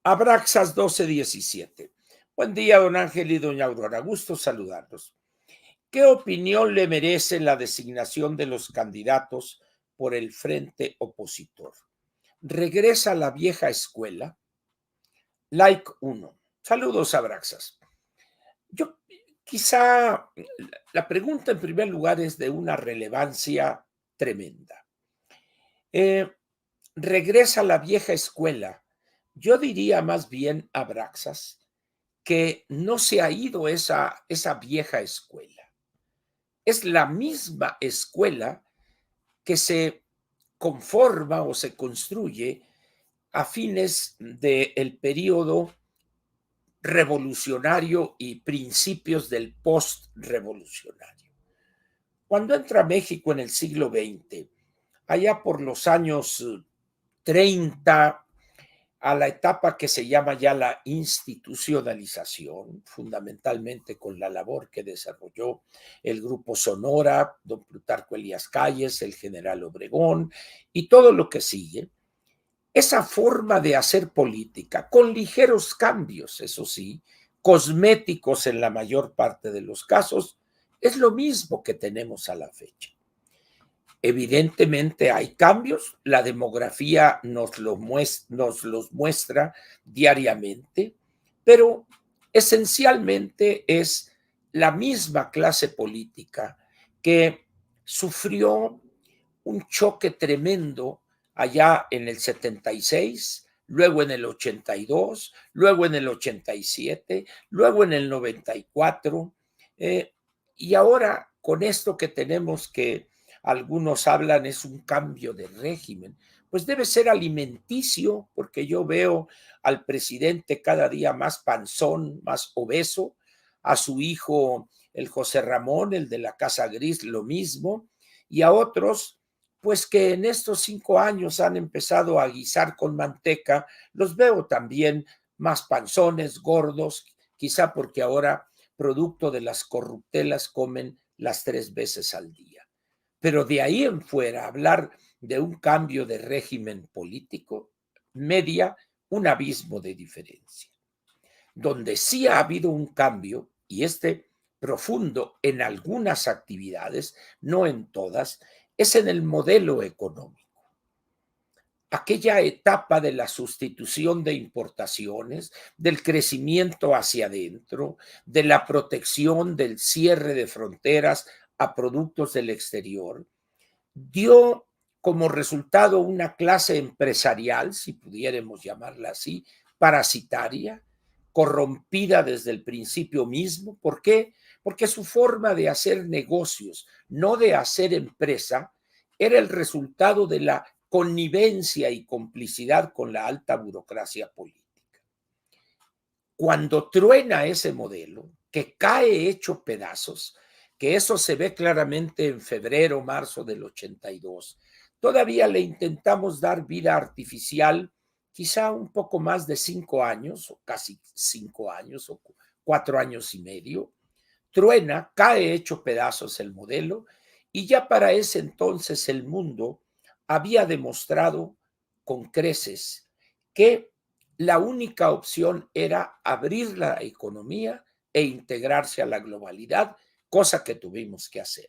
Abraxas 12:17. Buen día, don Ángel y doña Aurora. Gusto saludarlos. ¿Qué opinión le merece la designación de los candidatos por el frente opositor? ¿Regresa a la vieja escuela? Like 1. Saludos, Abraxas. Yo quizá la pregunta en primer lugar es de una relevancia tremenda. ¿Regresa a la vieja escuela? Yo diría más bien, Abraxas, que no se ha ido esa vieja escuela. Es la misma escuela que se conforma o se construye a fines del periodo revolucionario y principios del postrevolucionario. Cuando entra México en el siglo XX, allá por los años 30, a la etapa que se llama ya la institucionalización, fundamentalmente con la labor que desarrolló el Grupo Sonora, don Plutarco Elías Calles, el general Obregón y todo lo que sigue. Esa forma de hacer política, con ligeros cambios, eso sí, cosméticos en la mayor parte de los casos, es lo mismo que tenemos a la fecha. Evidentemente hay cambios, la demografía nos los muestra diariamente, pero esencialmente es la misma clase política que sufrió un choque tremendo allá en el 76, luego en el 82, luego en el 87, luego en el 94, y ahora con esto que tenemos que algunos hablan es un cambio de régimen, pues debe ser alimenticio, porque yo veo al presidente cada día más panzón, más obeso, a su hijo, el José Ramón, el de la Casa Gris, lo mismo, y a otros, pues que en estos 5 años han empezado a guisar con manteca, los veo también más panzones, gordos, quizá porque ahora, producto de las corruptelas, comen las 3 veces al día. Pero de ahí en fuera, hablar de un cambio de régimen político media un abismo de diferencia. Donde sí ha habido un cambio, y profundo en algunas actividades, no en todas, es en el modelo económico. Aquella etapa de la sustitución de importaciones, del crecimiento hacia adentro, de la protección del cierre de fronteras a productos del exterior, dio como resultado una clase empresarial, si pudiéramos llamarla así, parasitaria, corrompida desde el principio mismo. ¿Por qué? Porque su forma de hacer negocios, no de hacer empresa, era el resultado de la connivencia y complicidad con la alta burocracia política. Cuando truena ese modelo, que cae hecho pedazos, que eso se ve claramente en febrero, marzo del 82, todavía le intentamos dar vida artificial, quizá un poco más de 5 años, o casi 5 años, o 4 años y medio, truena, cae hecho pedazos el modelo, y ya para ese entonces el mundo había demostrado con creces que la única opción era abrir la economía e integrarse a la globalidad, cosa que tuvimos que hacer.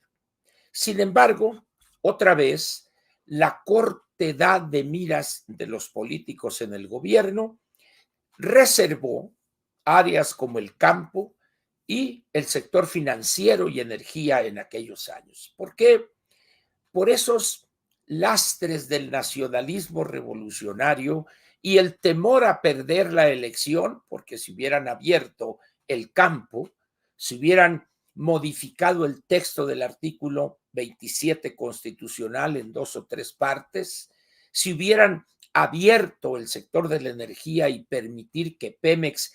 Sin embargo, otra vez, la cortedad de miras de los políticos en el gobierno reservó áreas como el campo y el sector financiero y energía en aquellos años. ¿Por qué? Por esos lastres del nacionalismo revolucionario y el temor a perder la elección, porque si hubieran abierto el campo, si hubieran modificado el texto del artículo 27 constitucional en 2 o 3 partes, si hubieran abierto el sector de la energía y permitir que Pemex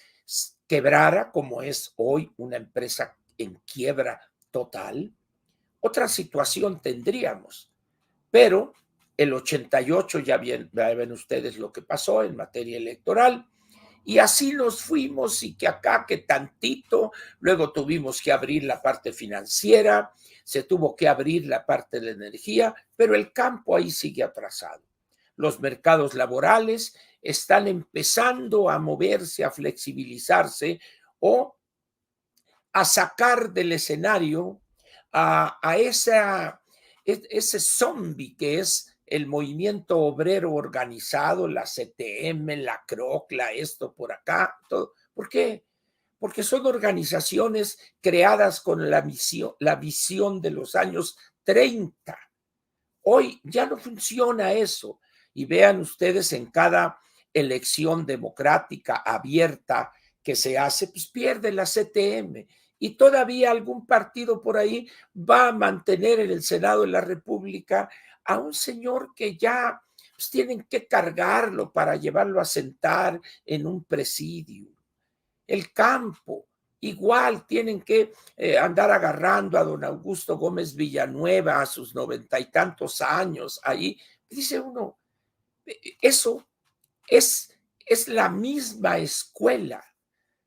quebrara, como es hoy una empresa en quiebra total, otra situación tendríamos. Pero el 88 ya ven ustedes lo que pasó en materia electoral, y así nos fuimos, y que acá, que tantito, luego tuvimos que abrir la parte financiera, se tuvo que abrir la parte de la energía, pero el campo ahí sigue atrasado. Los mercados laborales están empezando a moverse, a flexibilizarse o a sacar del escenario a ese zombie que es el movimiento obrero organizado, la CTM, la CROC, esto por acá, todo. ¿Por qué? Porque son organizaciones creadas con la visión de los años 30. Hoy ya no funciona eso. Y vean ustedes en cada elección democrática abierta que se hace, pues pierde la CTM. Y todavía algún partido por ahí va a mantener en el Senado de la República a un señor que ya pues, tienen que cargarlo para llevarlo a sentar en un presidio. El campo, igual tienen que andar agarrando a don Augusto Gómez Villanueva a sus 90 y tantos años ahí. Dice uno, eso es la misma escuela,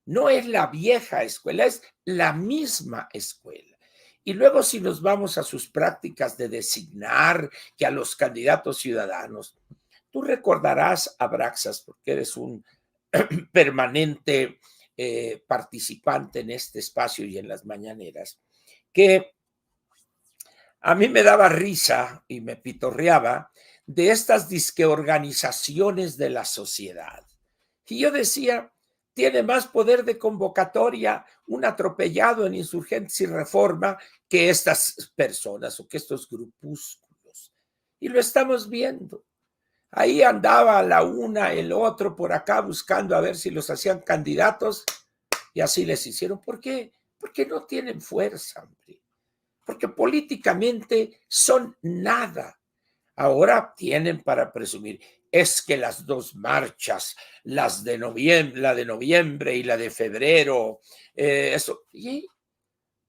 no es la vieja escuela, es la misma escuela. Y luego si nos vamos a sus prácticas de designar que a los candidatos ciudadanos, tú recordarás, Abraxas, porque eres un permanente participante en este espacio y en las mañaneras, que a mí me daba risa y me pitorreaba de estas disque organizaciones de la sociedad. Y yo decía, tiene más poder de convocatoria un atropellado en Insurgentes y Reforma que estas personas o que estos grupúsculos. Y lo estamos viendo. Ahí andaba la una, el otro por acá buscando a ver si los hacían candidatos y así les hicieron. ¿Por qué? Porque no tienen fuerza, hombre. Porque políticamente son nada. Ahora tienen para presumir. Es que las dos marchas, la de noviembre y la de febrero, eso. Y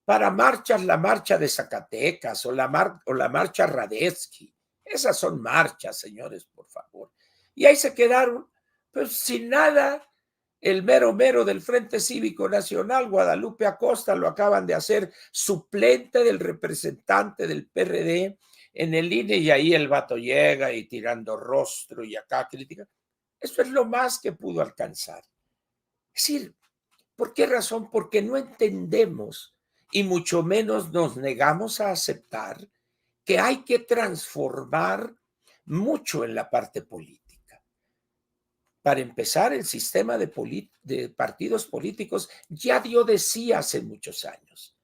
para marchas, la marcha de Zacatecas o la marcha Radetzky. Esas son marchas, señores, por favor. Y ahí se quedaron, pues sin nada. El mero mero del Frente Cívico Nacional, Guadalupe Acosta, lo acaban de hacer suplente del representante del PRD en el INE y ahí el vato llega y tirando rostro y acá crítica. Eso es lo más que pudo alcanzar. Es decir, ¿por qué razón? Porque no entendemos y mucho menos nos negamos a aceptar que hay que transformar mucho en la parte política. Para empezar, el sistema de partidos políticos ya dio de sí hace muchos años.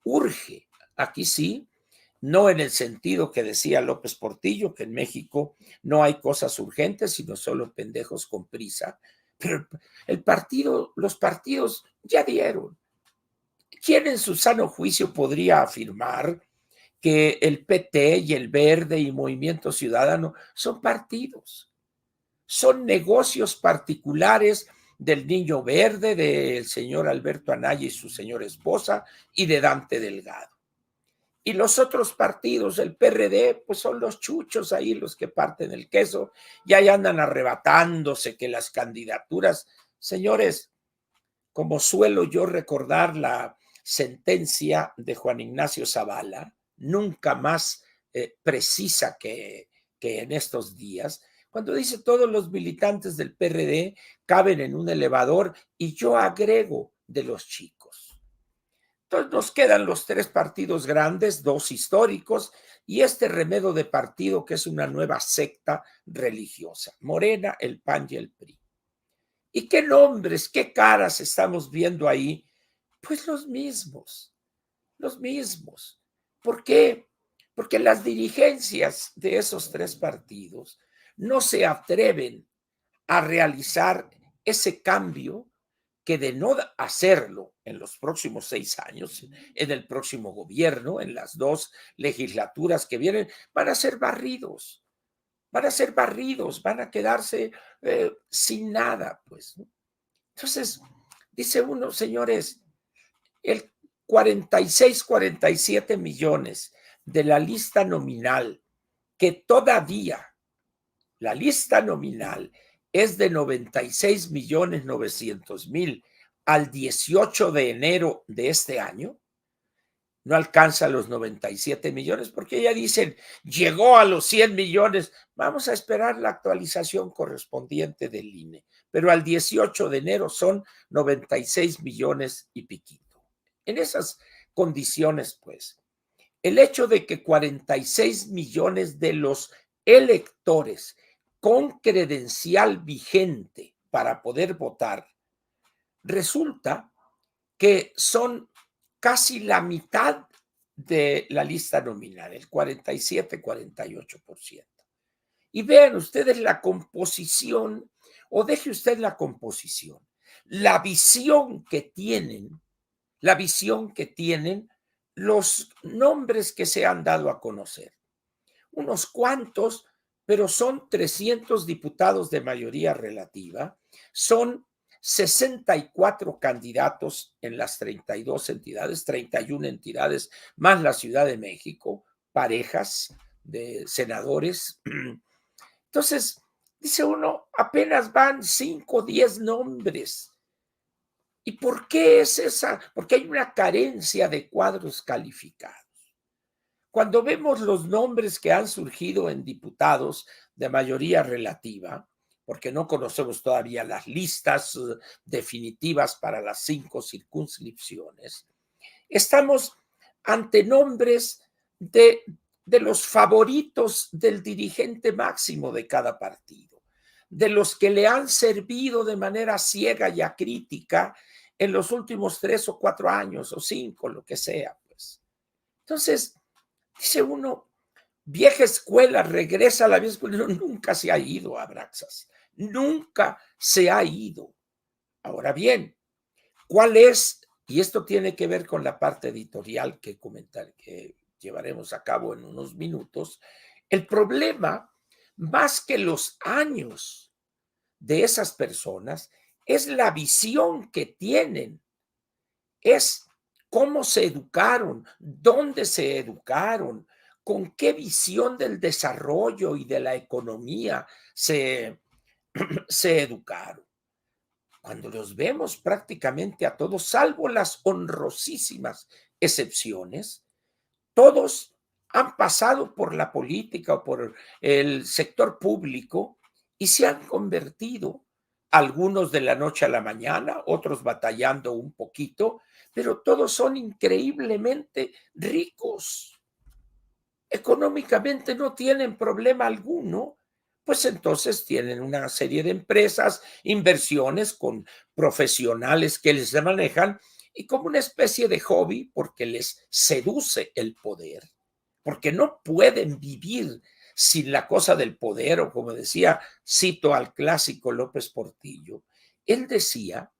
Urge, aquí sí, no en el sentido que decía López Portillo, que en México no hay cosas urgentes, sino solo pendejos con prisa, pero los partidos ya dieron. ¿Quién en su sano juicio podría afirmar que el PT y el Verde y Movimiento Ciudadano son partidos? Son negocios particulares del Niño Verde, del señor Alberto Anaya y su señora esposa, y de Dante Delgado. Y los otros partidos, el PRD, pues son los chuchos ahí los que parten el queso, y ahí andan arrebatándose que las candidaturas, señores, como suelo yo recordar la sentencia de Juan Ignacio Zavala, nunca más precisa que en estos días, cuando dice todos los militantes del PRD caben en un elevador y yo agrego de los chicos. Entonces nos quedan los tres partidos grandes, dos históricos, y este remedo de partido que es una nueva secta religiosa, Morena, el PAN y el PRI. ¿Y qué nombres, qué caras estamos viendo ahí? Pues los mismos, los mismos. ¿Por qué? Porque las dirigencias de esos tres partidos no se atreven a realizar ese cambio que de no hacerlo en los próximos 6 años, en el próximo gobierno, en las 2 legislaturas que vienen, van a ser barridos, van a quedarse sin nada, pues, ¿no? Entonces, dice uno, señores, el 46-47 millones de la lista nominal, que todavía la lista nominal es de 96.900.000 al 18 de enero de este año, no alcanza los 97 millones, porque ya dicen, llegó a los 100 millones. Vamos a esperar la actualización correspondiente del INE, pero al 18 de enero son 96 millones y piquito. En esas condiciones, pues, el hecho de que 46 millones de los electores con credencial vigente para poder votar, resulta que son casi la mitad de la lista nominal, el 47-48%. Y vean ustedes la composición, o deje usted la composición, la visión que tienen, la visión que tienen los nombres que se han dado a conocer. Unos cuantos, pero son 300 diputados de mayoría relativa, son 64 candidatos en las 32 entidades, 31 entidades, más la Ciudad de México, parejas de senadores. Entonces, dice uno, apenas van 5 o 10 nombres. ¿Y por qué es esa? Porque hay una carencia de cuadros calificados. Cuando vemos los nombres que han surgido en diputados de mayoría relativa, porque no conocemos todavía las listas definitivas para las 5 circunscripciones, estamos ante nombres de los favoritos del dirigente máximo de cada partido, de los que le han servido de manera ciega y acrítica en los últimos 3 o 4 años o 5, lo que sea, pues. Entonces, dice uno, vieja escuela, regresa a la vieja escuela. Nunca se ha ido a Abraxas, nunca se ha ido. Ahora bien, ¿cuál es? Y esto tiene que ver con la parte editorial que llevaremos a cabo en unos minutos. El problema, más que los años de esas personas, es la visión que tienen, es cómo se educaron, dónde se educaron, con qué visión del desarrollo y de la economía se educaron. Cuando los vemos prácticamente a todos, salvo las honrosísimas excepciones, todos han pasado por la política o por el sector público y se han convertido, algunos de la noche a la mañana, otros batallando un poquito, pero todos son increíblemente ricos. Económicamente no tienen problema alguno, pues entonces tienen una serie de empresas, inversiones con profesionales que les manejan y como una especie de hobby porque les seduce el poder, porque no pueden vivir sin la cosa del poder, o como decía, cito al clásico López Portillo, él decía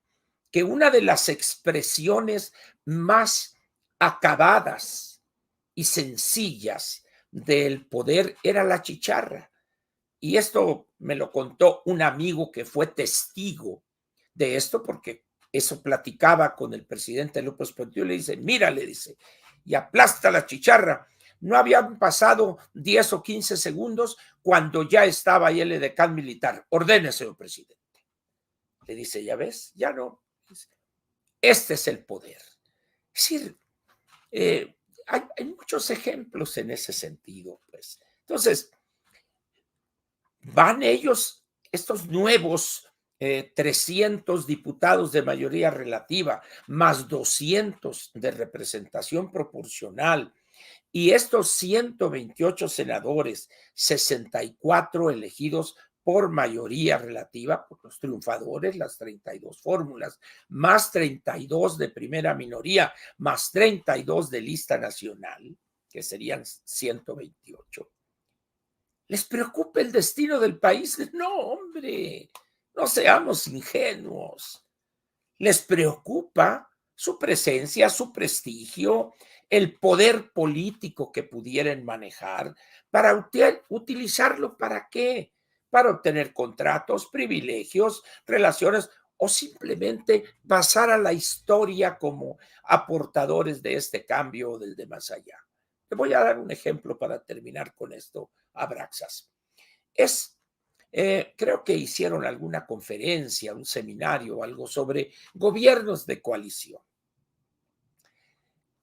que una de las expresiones más acabadas y sencillas del poder era la chicharra. Y esto me lo contó un amigo que fue testigo de esto, porque eso platicaba con el presidente López Portillo. Le dice, mira, le dice, y aplasta la chicharra. No habían pasado 10 o 15 segundos cuando ya estaba ahí el edecán militar. Ordene, señor presidente. Le dice, ya ves, ya no. Este es el poder. Es decir, hay muchos ejemplos en ese sentido, pues. Entonces, van ellos, estos nuevos 300 diputados de mayoría relativa, más 200 de representación proporcional, y estos 128 senadores, 64 elegidos por mayoría relativa, por los triunfadores, las 32 fórmulas, más 32 de primera minoría, más 32 de lista nacional, que serían 128. ¿Les preocupa el destino del país? No, hombre, no seamos ingenuos. Les preocupa su presencia, su prestigio, el poder político que pudieran manejar, para utilizarlo ¿para qué? Para obtener contratos, privilegios, relaciones o simplemente pasar a la historia como aportadores de este cambio o del de más allá. Te voy a dar un ejemplo para terminar con esto, Abraxas. Creo que hicieron alguna conferencia, un seminario o algo sobre gobiernos de coalición.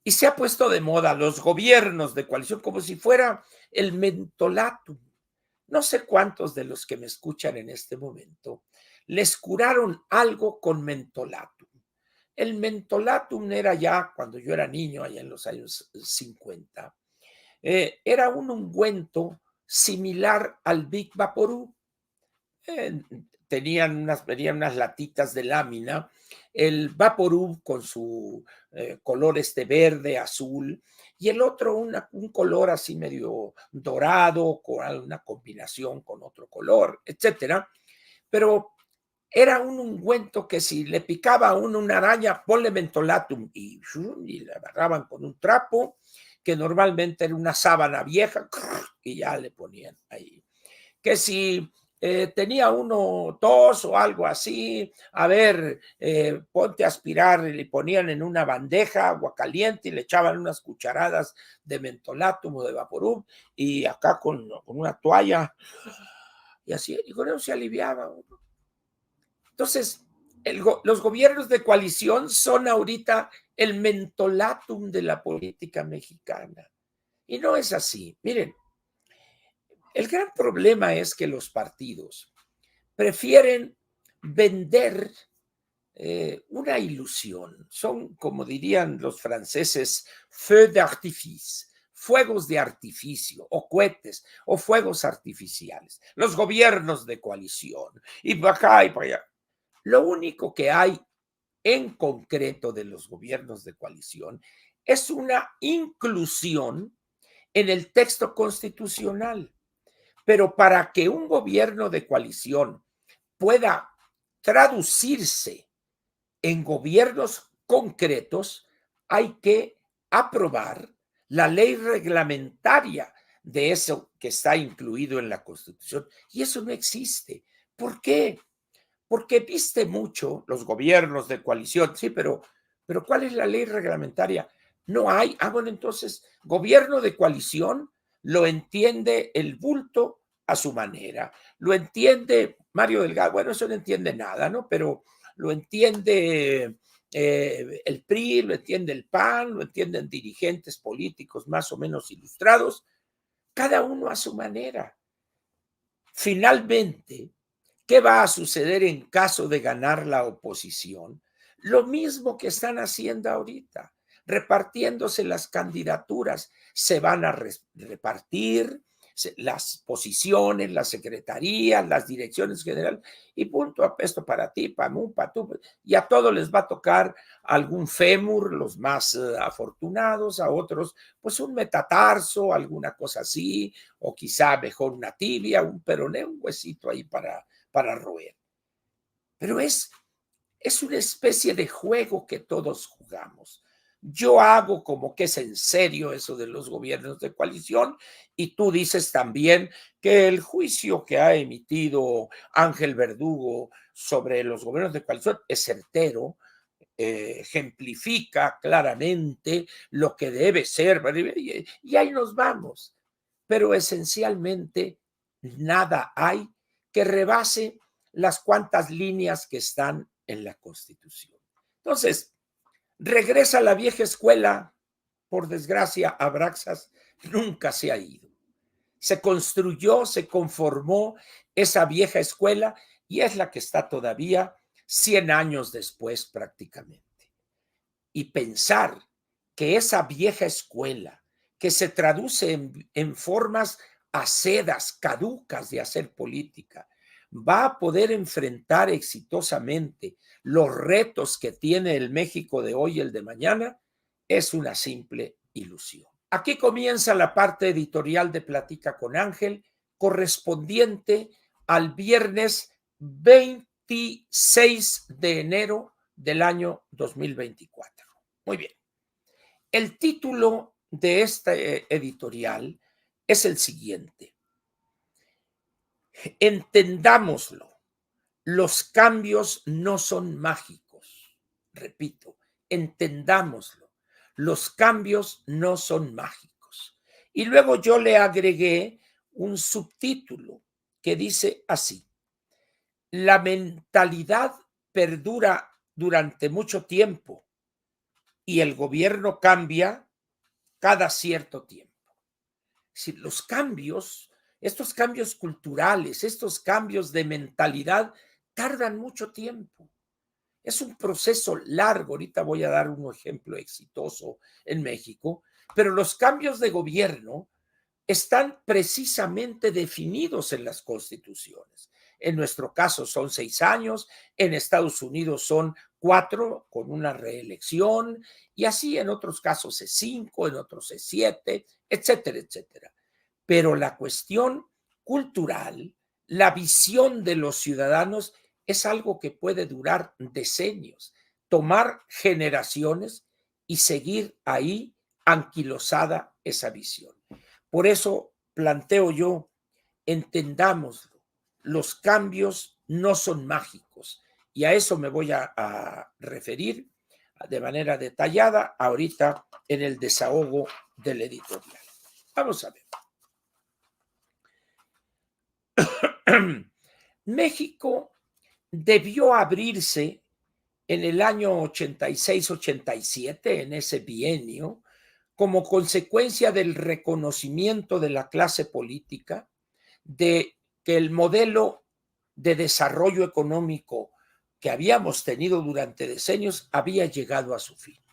Y se ha puesto de moda los gobiernos de coalición como si fuera el mentolatum. No sé cuántos de los que me escuchan en este momento les curaron algo con mentolatum. El mentolatum era ya cuando yo era niño, allá en los años 50, era un ungüento similar al Big Vaporub. Eh, venían unas latitas de lámina, el Vaporub con su color verde, azul, y el otro un color así medio dorado, con una combinación con otro color, etcétera. Pero era un ungüento que si le picaba a uno una araña, ponle mentolatum y le agarraban con un trapo, que normalmente era una sábana vieja, y ya le ponían ahí. Que si tenía uno tos o algo así, a ver, ponte a aspirar, le ponían en una bandeja agua caliente y le echaban unas cucharadas de mentolatum o de vaporub y acá con una toalla y así, y con eso se aliviaba. Entonces, los gobiernos de coalición son ahorita el mentolatum de la política mexicana. Y no es así. Miren, el gran problema es que los partidos prefieren vender una ilusión. Son, como dirían los franceses, feux d'artifice, fuegos de artificio, o cohetes, o fuegos artificiales. Los gobiernos de coalición, y para acá y para allá. Lo único que hay en concreto de los gobiernos de coalición es una inclusión en el texto constitucional. Pero para que un gobierno de coalición pueda traducirse en gobiernos concretos, hay que aprobar la ley reglamentaria de eso que está incluido en la Constitución. Y eso no existe. ¿Por qué? Porque viste mucho los gobiernos de coalición, sí, pero ¿cuál es la ley reglamentaria? No hay. Ah, bueno, entonces, gobierno de coalición lo entiende el bulto a su manera. Lo entiende Mario Delgado, bueno, eso no entiende nada, ¿no? Pero lo entiende el PRI, lo entiende el PAN, lo entienden dirigentes políticos más o menos ilustrados, cada uno a su manera. Finalmente, ¿qué va a suceder en caso de ganar la oposición? Lo mismo que están haciendo ahorita, repartiéndose las candidaturas. Se van a repartir las posiciones, las secretarías, las direcciones generales, y punto, esto para ti, para mí, para tú, y a todos les va a tocar algún fémur, los más afortunados, a otros, pues un metatarso, alguna cosa así, o quizá mejor una tibia, un peroné, un huesito ahí para roer. Pero es una especie de juego que todos jugamos. Yo hago como que es en serio eso de los gobiernos de coalición y tú dices también que el juicio que ha emitido Ángel Verdugo sobre los gobiernos de coalición es certero, ejemplifica claramente lo que debe ser y ahí nos vamos. Pero esencialmente nada hay que rebase las cuantas líneas que están en la Constitución. Entonces, regresa a la vieja escuela, por desgracia, Abraxas nunca se ha ido. Se construyó, se conformó esa vieja escuela y es la que está todavía 100 años después prácticamente. Y pensar que esa vieja escuela, que se traduce en formas acedas, caducas de hacer política, va a poder enfrentar exitosamente los retos que tiene el México de hoy y el de mañana, es una simple ilusión. Aquí comienza la parte editorial de Platica con Ángel, correspondiente al viernes 26 de enero del año 2024. Muy bien. El título de este editorial es el siguiente. Entendámoslo. Los cambios no son mágicos. Repito, entendámoslo. Los cambios no son mágicos. Y luego yo le agregué un subtítulo que dice así. La mentalidad perdura durante mucho tiempo, y el gobierno cambia cada cierto tiempo. Si los cambios, estos cambios culturales, estos cambios de mentalidad, tardan mucho tiempo. Es un proceso largo. Ahorita voy a dar un ejemplo exitoso en México, pero los cambios de gobierno están precisamente definidos en las constituciones. En nuestro caso son 6 años, en Estados Unidos son 4 con una reelección, y así en otros casos es 5, en otros es 7, etcétera, etcétera. Pero la cuestión cultural, la visión de los ciudadanos es algo que puede durar decenios, tomar generaciones y seguir ahí anquilosada esa visión. Por eso planteo yo, entendámoslo, los cambios no son mágicos, y a eso me voy a referir de manera detallada ahorita en el desahogo del editorial. Vamos a ver. México debió abrirse en el año 86-87, en ese bienio, como consecuencia del reconocimiento de la clase política de que el modelo de desarrollo económico que habíamos tenido durante decenios había llegado a su fin.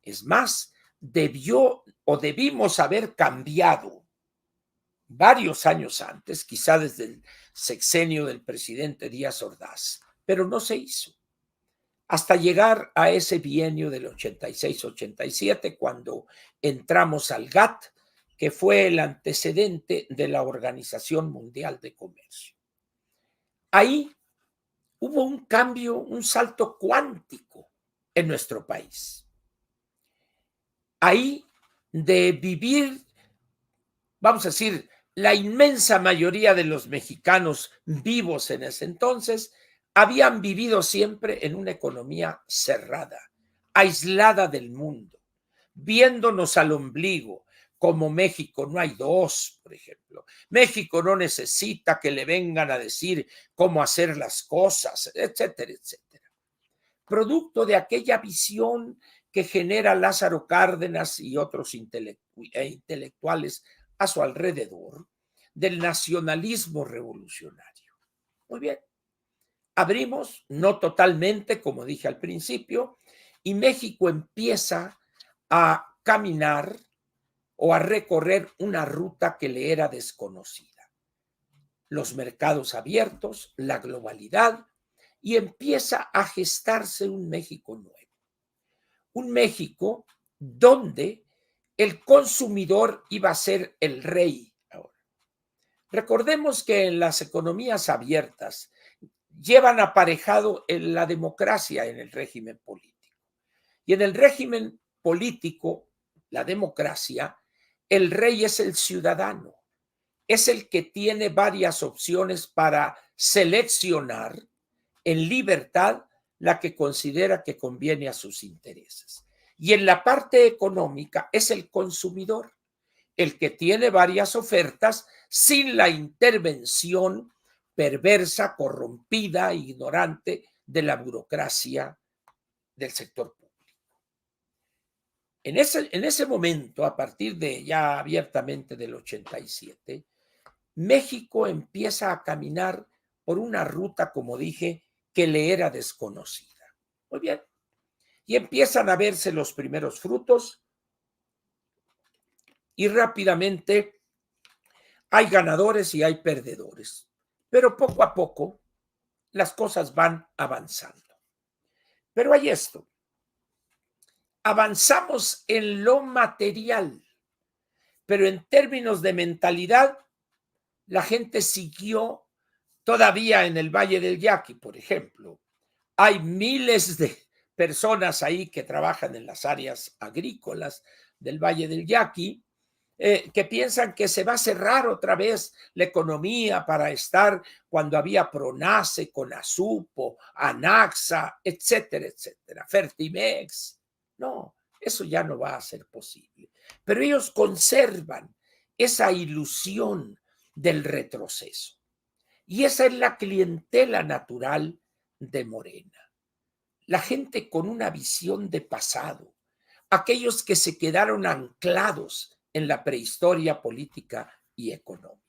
Es más, debió o debimos haber cambiado varios años antes, quizá desde el sexenio del presidente Díaz Ordaz, pero no se hizo. Hasta llegar a ese bienio del 86-87, cuando entramos al GATT, que fue el antecedente de la Organización Mundial de Comercio. Ahí hubo un cambio, un salto cuántico en nuestro país. Ahí de vivir, vamos a decir, la inmensa mayoría de los mexicanos vivos en ese entonces habían vivido siempre en una economía cerrada, aislada del mundo, viéndonos al ombligo, como México no hay dos, por ejemplo. México no necesita que le vengan a decir cómo hacer las cosas, etcétera, etcétera. Producto de aquella visión que genera Lázaro Cárdenas y otros intelectuales a su alrededor del nacionalismo revolucionario. Muy bien. Abrimos, no totalmente, como dije al principio, y México empieza a caminar o a recorrer una ruta que le era desconocida. Los mercados abiertos, la globalidad, y empieza a gestarse un México nuevo. Un México donde el consumidor iba a ser el rey ahora. Recordemos que en las economías abiertas llevan aparejado la democracia en el régimen político. Y en el régimen político, la democracia, el rey es el ciudadano, es el que tiene varias opciones para seleccionar en libertad la que considera que conviene a sus intereses. Y en la parte económica es el consumidor, el que tiene varias ofertas sin la intervención perversa, corrompida, ignorante de la burocracia del sector público. En ese momento, a partir de ya abiertamente del 87, México empieza a caminar por una ruta, como dije, que le era desconocida. Muy bien. Y empiezan a verse los primeros frutos y rápidamente hay ganadores y hay perdedores. Pero poco a poco las cosas van avanzando. Pero hay esto. Avanzamos en lo material, pero en términos de mentalidad, la gente siguió todavía en el Valle del Yaqui, por ejemplo. Hay miles de personas ahí que trabajan en las áreas agrícolas del Valle del Yaqui, que piensan que se va a cerrar otra vez la economía para estar cuando había Pronace, Conasupo, Anaxa, etcétera, etcétera, Fertimex. No, eso ya no va a ser posible. Pero ellos conservan esa ilusión del retroceso. Y esa es la clientela natural de Morena. La gente con una visión de pasado, aquellos que se quedaron anclados en la prehistoria política y económica.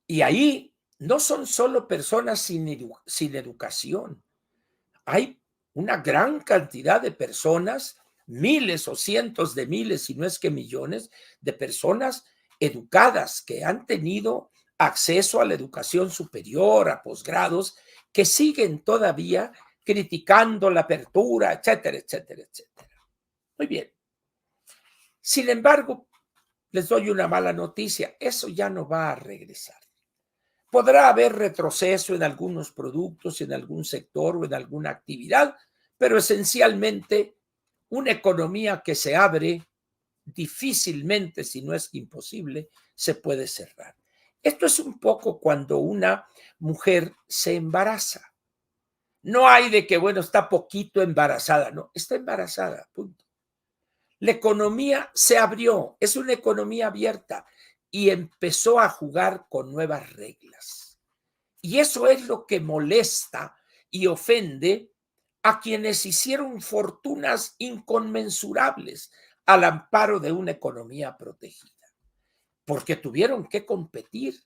Y ahí no son solo personas sin educación. Hay una gran cantidad de personas, miles o cientos de miles, si no es que millones, de personas educadas que han tenido acceso a la educación superior, a posgrados, que siguen todavía criticando la apertura, etcétera, etcétera, etcétera. Muy bien. Sin embargo, les doy una mala noticia, eso ya no va a regresar. Podrá haber retroceso en algunos productos, en algún sector o en alguna actividad, pero esencialmente una economía que se abre difícilmente, si no es imposible, se puede cerrar. Esto es un poco cuando una mujer se embaraza. No hay de que, bueno, está poquito embarazada, no, está embarazada, punto. La economía se abrió, es una economía abierta y empezó a jugar con nuevas reglas. Y eso es lo que molesta y ofende a quienes hicieron fortunas inconmensurables al amparo de una economía protegida, porque tuvieron que competir,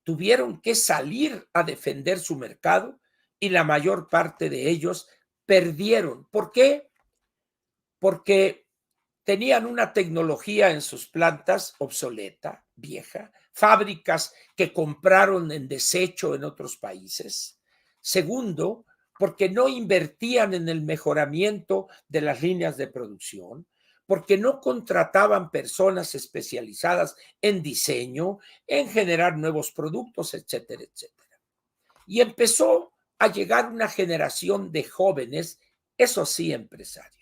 tuvieron que salir a defender su mercado y la mayor parte de ellos perdieron. ¿Por qué? Porque tenían una tecnología en sus plantas obsoleta, vieja, fábricas que compraron en desecho en otros países. Segundo, porque no invertían en el mejoramiento de las líneas de producción, porque no contrataban personas especializadas en diseño, en generar nuevos productos, etcétera, etcétera. Y empezó a llegar una generación de jóvenes, eso sí, empresarios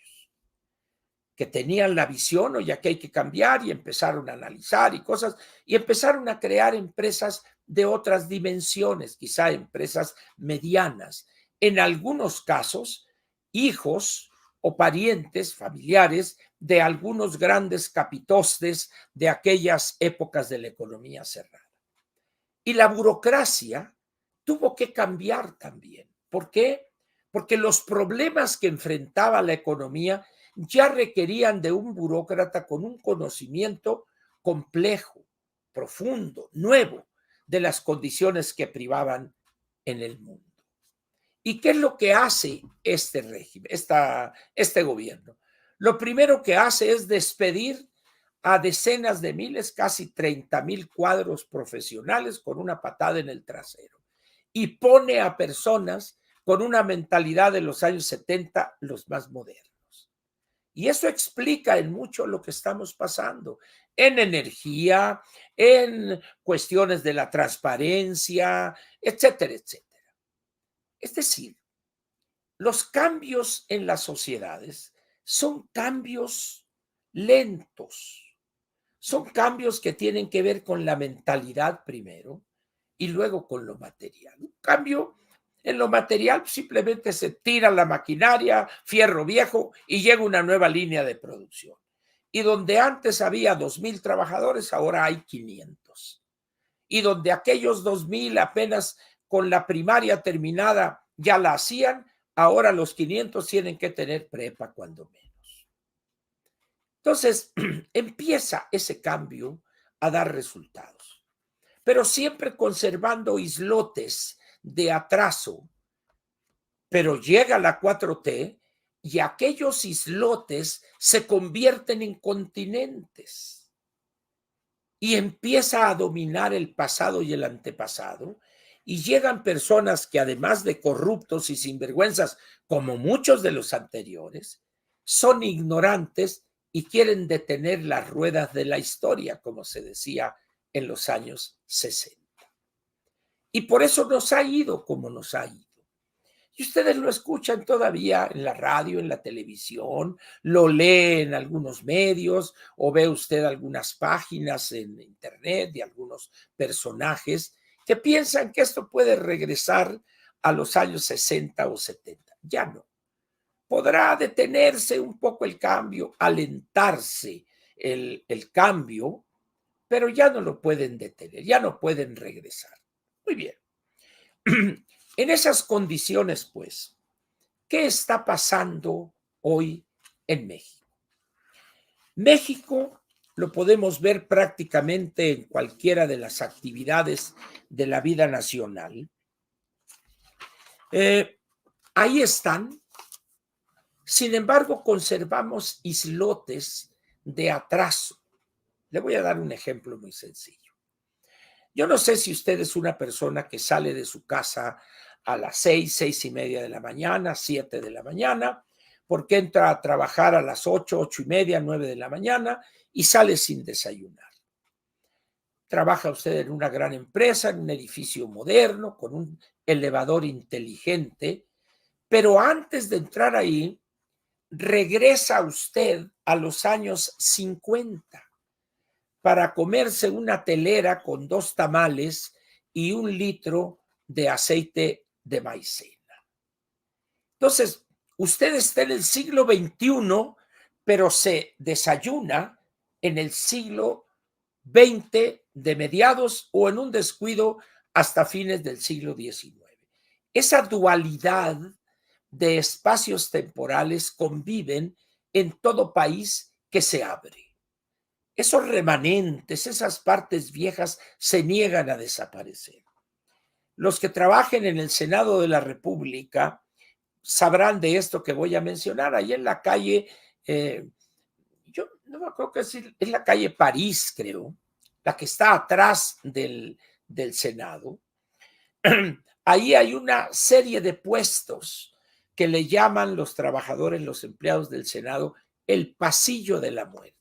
que tenían la visión, oye, que hay que cambiar, y empezaron a analizar y cosas, y empezaron a crear empresas de otras dimensiones, quizá empresas medianas. En algunos casos, hijos o parientes, familiares de algunos grandes capitostes de aquellas épocas de la economía cerrada. Y la burocracia tuvo que cambiar también. ¿Por qué? Porque los problemas que enfrentaba la economía ya requerían de un burócrata con un conocimiento complejo, profundo, nuevo de las condiciones que privaban en el mundo. ¿Y qué es lo que hace este régimen, este gobierno? Lo primero que hace es despedir a decenas de miles, casi 30,000 cuadros profesionales con una patada en el trasero. Y pone a personas con una mentalidad de los años 70, los más modernos. Y eso explica en mucho lo que estamos pasando en energía, en cuestiones de la transparencia, etcétera, etcétera. Es decir, los cambios en las sociedades son cambios lentos, son cambios que tienen que ver con la mentalidad primero y luego con lo material. Un cambio en lo material simplemente se tira la maquinaria, fierro viejo y llega una nueva línea de producción. Y donde antes había 2,000 trabajadores, ahora hay 500. Y donde aquellos 2,000 apenas con la primaria terminada ya la hacían, ahora los 500 tienen que tener prepa cuando menos. Entonces, empieza ese cambio a dar resultados, pero siempre conservando islotes de atraso. Pero llega la 4T y aquellos islotes se convierten en continentes y empieza a dominar el pasado y el antepasado, y llegan personas que, además de corruptos y sinvergüenzas, como muchos de los anteriores, son ignorantes y quieren detener las ruedas de la historia, como se decía en los años 60. Y por eso nos ha ido como nos ha ido. Y ustedes lo escuchan todavía en la radio, en la televisión, lo lee en algunos medios o ve usted algunas páginas en internet de algunos personajes que piensan que esto puede regresar a los años 60 o 70. Ya no. Podrá detenerse un poco el cambio, alentarse el cambio, pero ya no lo pueden detener, ya no pueden regresar. Muy bien. En esas condiciones, pues, ¿qué está pasando hoy en México. México lo podemos ver prácticamente en cualquiera de las actividades de la vida nacional. Ahí están. Sin embargo, conservamos islotes de atraso. Le voy a dar un ejemplo muy sencillo. Yo no sé si usted es una persona que sale de su casa a las 6:30 de la mañana, 7 de la mañana, porque entra a trabajar a las 8:30, 9 de la mañana y sale sin desayunar. Trabaja usted en una gran empresa, en un edificio moderno, con un elevador inteligente, pero antes de entrar ahí, regresa usted a los años 50 para comerse una telera con 2 tamales y 1 litro de aceite de maicena. Entonces, usted está en el siglo XXI, pero se desayuna en el siglo XX de mediados o en un descuido hasta fines del siglo XIX. Esa dualidad de espacios temporales conviven en todo país que se abre. Esos remanentes, esas partes viejas se niegan a desaparecer. Los que trabajen en el Senado de la República sabrán de esto que voy a mencionar. Ahí en la calle, yo no me acuerdo qué decir, es la calle París, creo, la que está atrás del Senado. Ahí hay una serie de puestos que le llaman los trabajadores, los empleados del Senado, el pasillo de la muerte.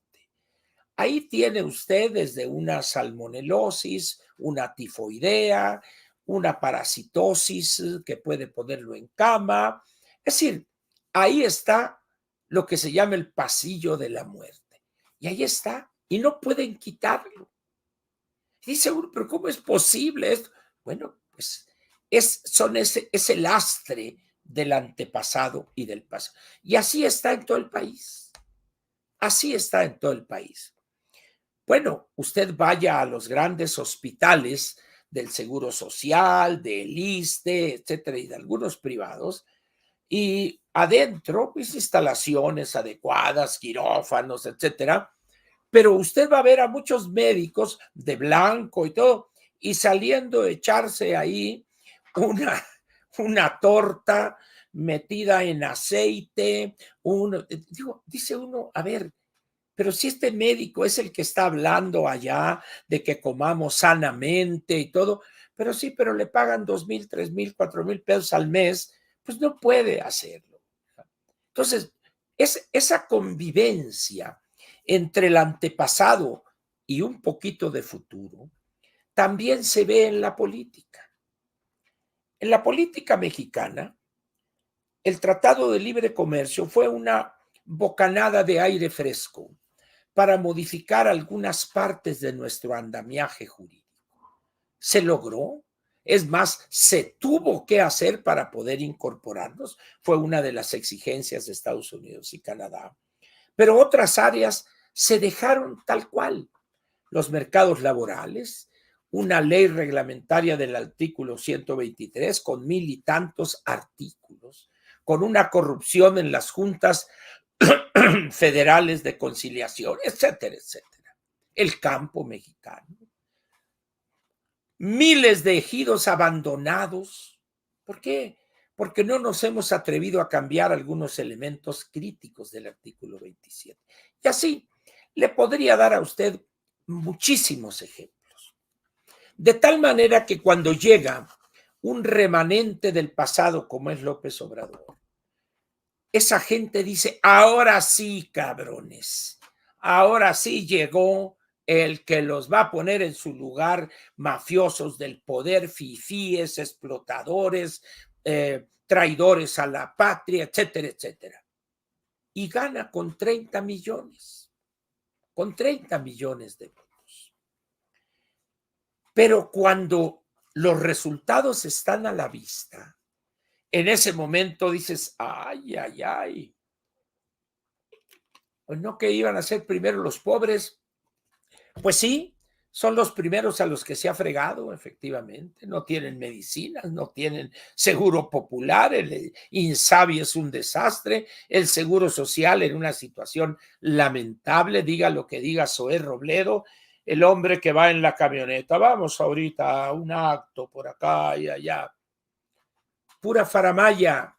Ahí tiene usted desde una salmonelosis, una tifoidea, una parasitosis que puede ponerlo en cama. Es decir, ahí está lo que se llama el pasillo de la muerte. Y ahí está, y no pueden quitarlo. Y dice uno, pero ¿cómo es posible esto? Bueno, pues son ese lastre del antepasado y del pasado. Y así está en todo el país. Así está en todo el país. Bueno, usted vaya a los grandes hospitales del Seguro Social, del ISSSTE, etcétera, y de algunos privados, y adentro, pues instalaciones adecuadas, quirófanos, etcétera, pero usted va a ver a muchos médicos de blanco y todo, y saliendo a echarse ahí una, una torta metida en aceite, dice uno, a ver, pero si este médico es el que está hablando allá de que comamos sanamente y todo, pero sí, pero le pagan 2,000, 3,000, 4,000 pesos al mes, pues no puede hacerlo. Entonces, esa convivencia entre el antepasado y un poquito de futuro también se ve en la política. En la política mexicana, el Tratado de Libre Comercio fue una bocanada de aire fresco para modificar algunas partes de nuestro andamiaje jurídico. Se logró, es más, se tuvo que hacer para poder incorporarnos, fue una de las exigencias de Estados Unidos y Canadá, pero otras áreas se dejaron tal cual. Los mercados laborales, una ley reglamentaria del artículo 123 con 1,000 y tantos artículos, con una corrupción en las juntas federales de conciliación, etcétera, etcétera. El campo mexicano. Miles de ejidos abandonados. ¿Por qué? Porque no nos hemos atrevido a cambiar algunos elementos críticos del artículo 27. Y así le podría dar a usted muchísimos ejemplos. De tal manera que cuando llega un remanente del pasado como es López Obrador, esa gente dice, ahora sí, cabrones, ahora sí llegó el que los va a poner en su lugar, mafiosos del poder, fifíes, explotadores, traidores a la patria, etcétera, etcétera. Y gana con 30 millones, con 30 millones de votos. Pero cuando los resultados están a la vista, en ese momento dices, ay, ay, ay. Pues no que iban a ser primero los pobres. Pues sí, Son los primeros a los que se ha fregado, efectivamente. No tienen medicinas, no tienen seguro popular, el INSABI es un desastre, el seguro social en una situación lamentable, diga lo que diga Zoé Robledo, el hombre que va en la camioneta, vamos ahorita a un acto por acá y allá. Pura faramaya,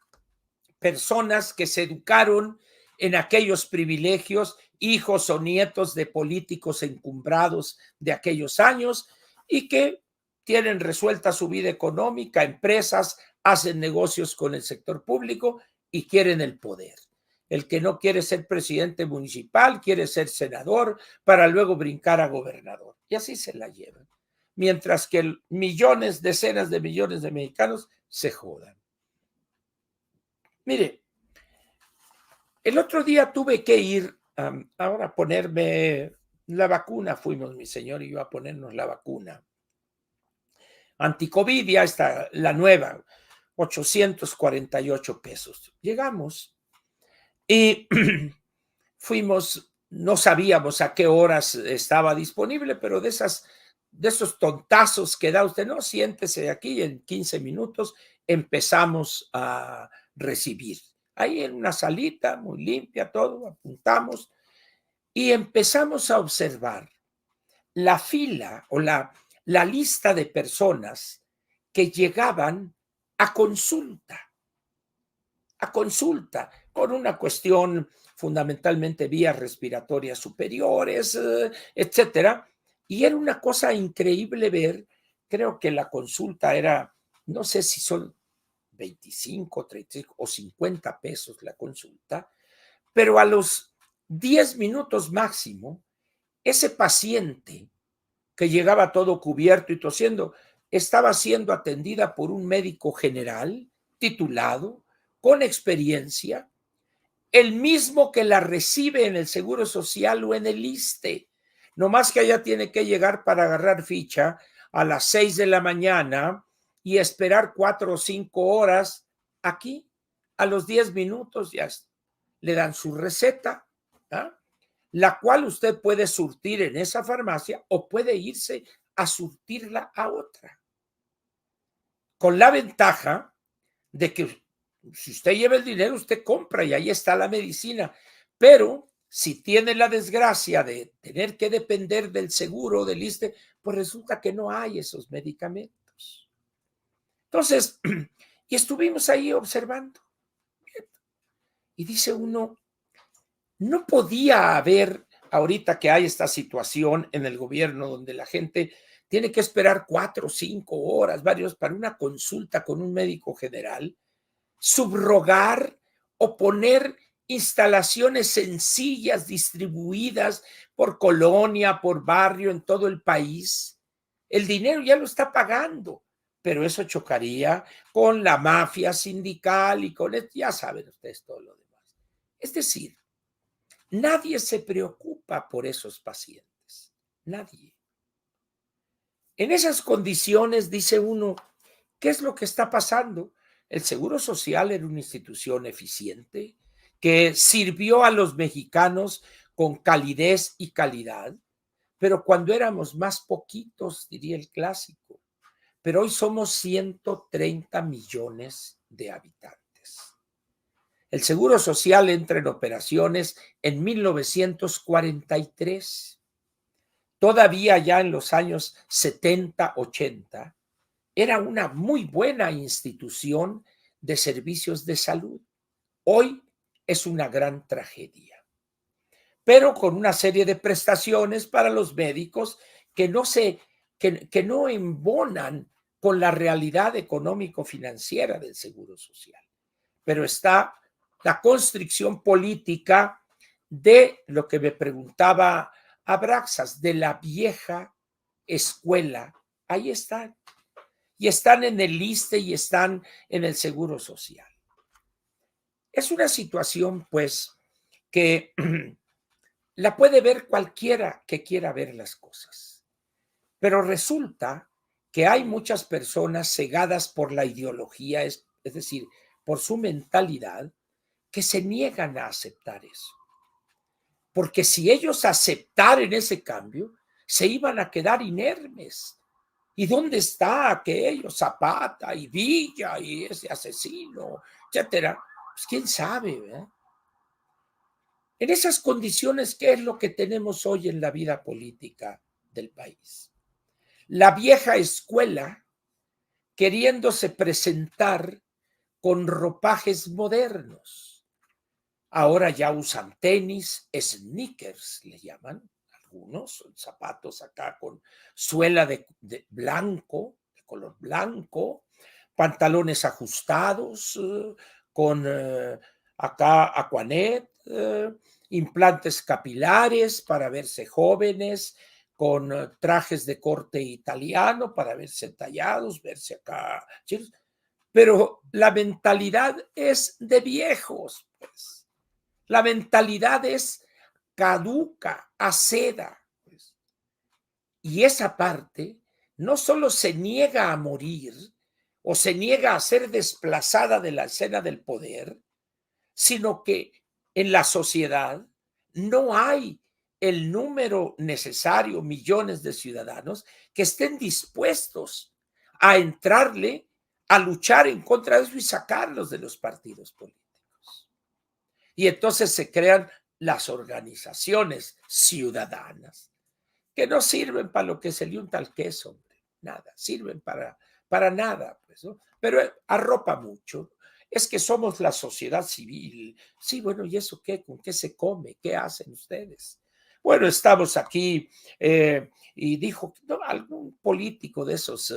personas que se educaron en aquellos privilegios, hijos o nietos de políticos encumbrados de aquellos años y que tienen resuelta su vida económica, empresas, hacen negocios con el sector público y quieren el poder. El que no quiere ser presidente municipal, quiere ser senador para luego brincar a gobernador. Y así se la llevan. Mientras que millones, decenas de millones de mexicanos se jodan. Mire, el otro día tuve que ir ahora a ponerme la vacuna, fuimos mi señor y yo a ponernos la vacuna. Anticovid, ya está la nueva, 848 pesos. Llegamos y fuimos, no sabíamos a qué horas estaba disponible, pero de esos tontazos que da usted, no, siéntese aquí en 15 minutos, empezamos a recibir. Ahí en una salita muy limpia, todo, apuntamos y empezamos a observar la fila o la lista de personas que llegaban a consulta con una cuestión fundamentalmente vías respiratorias superiores, etcétera. Y era una cosa increíble ver, creo que la consulta era, no sé si son 25, 35 o 50 pesos la consulta, pero a los 10 minutos máximo, ese paciente que llegaba todo cubierto y tosiendo, estaba siendo atendida por un médico general titulado, con experiencia, el mismo que la recibe en el Seguro Social o en el ISSSTE. No más que allá tiene que llegar para agarrar ficha a las 6 de la mañana y esperar 4 o 5 horas. Aquí, a los 10 minutos, ya le dan su receta, ¿ah? La cual usted puede surtir en esa farmacia o puede irse a surtirla a otra. Con la ventaja de que si usted lleva el dinero, usted compra y ahí está la medicina. Pero si tiene la desgracia de tener que depender del seguro, del ISSSTE, pues resulta que no hay esos medicamentos. Entonces, y estuvimos ahí observando. Y dice uno, no podía haber, ahorita que hay esta situación en el gobierno donde la gente tiene que esperar 4 o 5 horas, varios, para una consulta con un médico general, subrogar o poner instalaciones sencillas distribuidas por colonia, por barrio, en todo el país. El dinero ya lo está pagando, pero eso chocaría con la mafia sindical y con esto, ya saben ustedes todo lo demás. Es decir, nadie se preocupa por esos pacientes, nadie. En esas condiciones, dice uno, ¿qué es lo que está pasando? El Seguro Social era una institución eficiente que sirvió a los mexicanos con calidez y calidad, pero cuando éramos más poquitos, diría el clásico, pero hoy somos 130 millones de habitantes. El Seguro Social entra en operaciones en 1943. Todavía ya en los años 70, 80, era una muy buena institución de servicios de salud. Hoy es una gran tragedia, pero con una serie de prestaciones para los médicos que no embonan con la realidad económico-financiera del Seguro Social. Pero está la constricción política de lo que me preguntaba Abraxas, de la vieja escuela. Ahí están. Y están en el ISSSTE y están en el Seguro Social. Es una situación, pues, que la puede ver cualquiera que quiera ver las cosas. Pero resulta que hay muchas personas cegadas por la ideología, es decir, por su mentalidad, que se niegan a aceptar eso. Porque si ellos aceptaran ese cambio, se iban a quedar inermes. ¿Y dónde está aquello? Zapata y Villa y ese asesino, etcétera. Pues quién sabe, ¿verdad? En esas condiciones, ¿qué es lo que tenemos hoy en la vida política del país? La vieja escuela queriéndose presentar con ropajes modernos. Ahora ya usan tenis, sneakers le llaman algunos, zapatos acá con suela de blanco, de color blanco, pantalones ajustados, con acá Aquanet, implantes capilares para verse jóvenes, con trajes de corte italiano para verse tallados, verse acá. Pero la mentalidad es de viejos, pues. La mentalidad es caduca, aceda, pues. Y esa parte no solo se niega a morir o se niega a ser desplazada de la escena del poder, sino que en la sociedad no hay el número necesario, millones de ciudadanos, que estén dispuestos a entrarle, a luchar en contra de eso y sacarlos de los partidos políticos. Y entonces se crean las organizaciones ciudadanas, que no sirven para lo que se le unta al queso, hombre, nada, sirven para nada, pues, ¿no? Pero arropa mucho. Es que somos la sociedad civil. Sí, bueno, ¿y eso qué? ¿Con qué se come? ¿Qué hacen ustedes? Bueno, estamos aquí y dijo, no, algún político de esos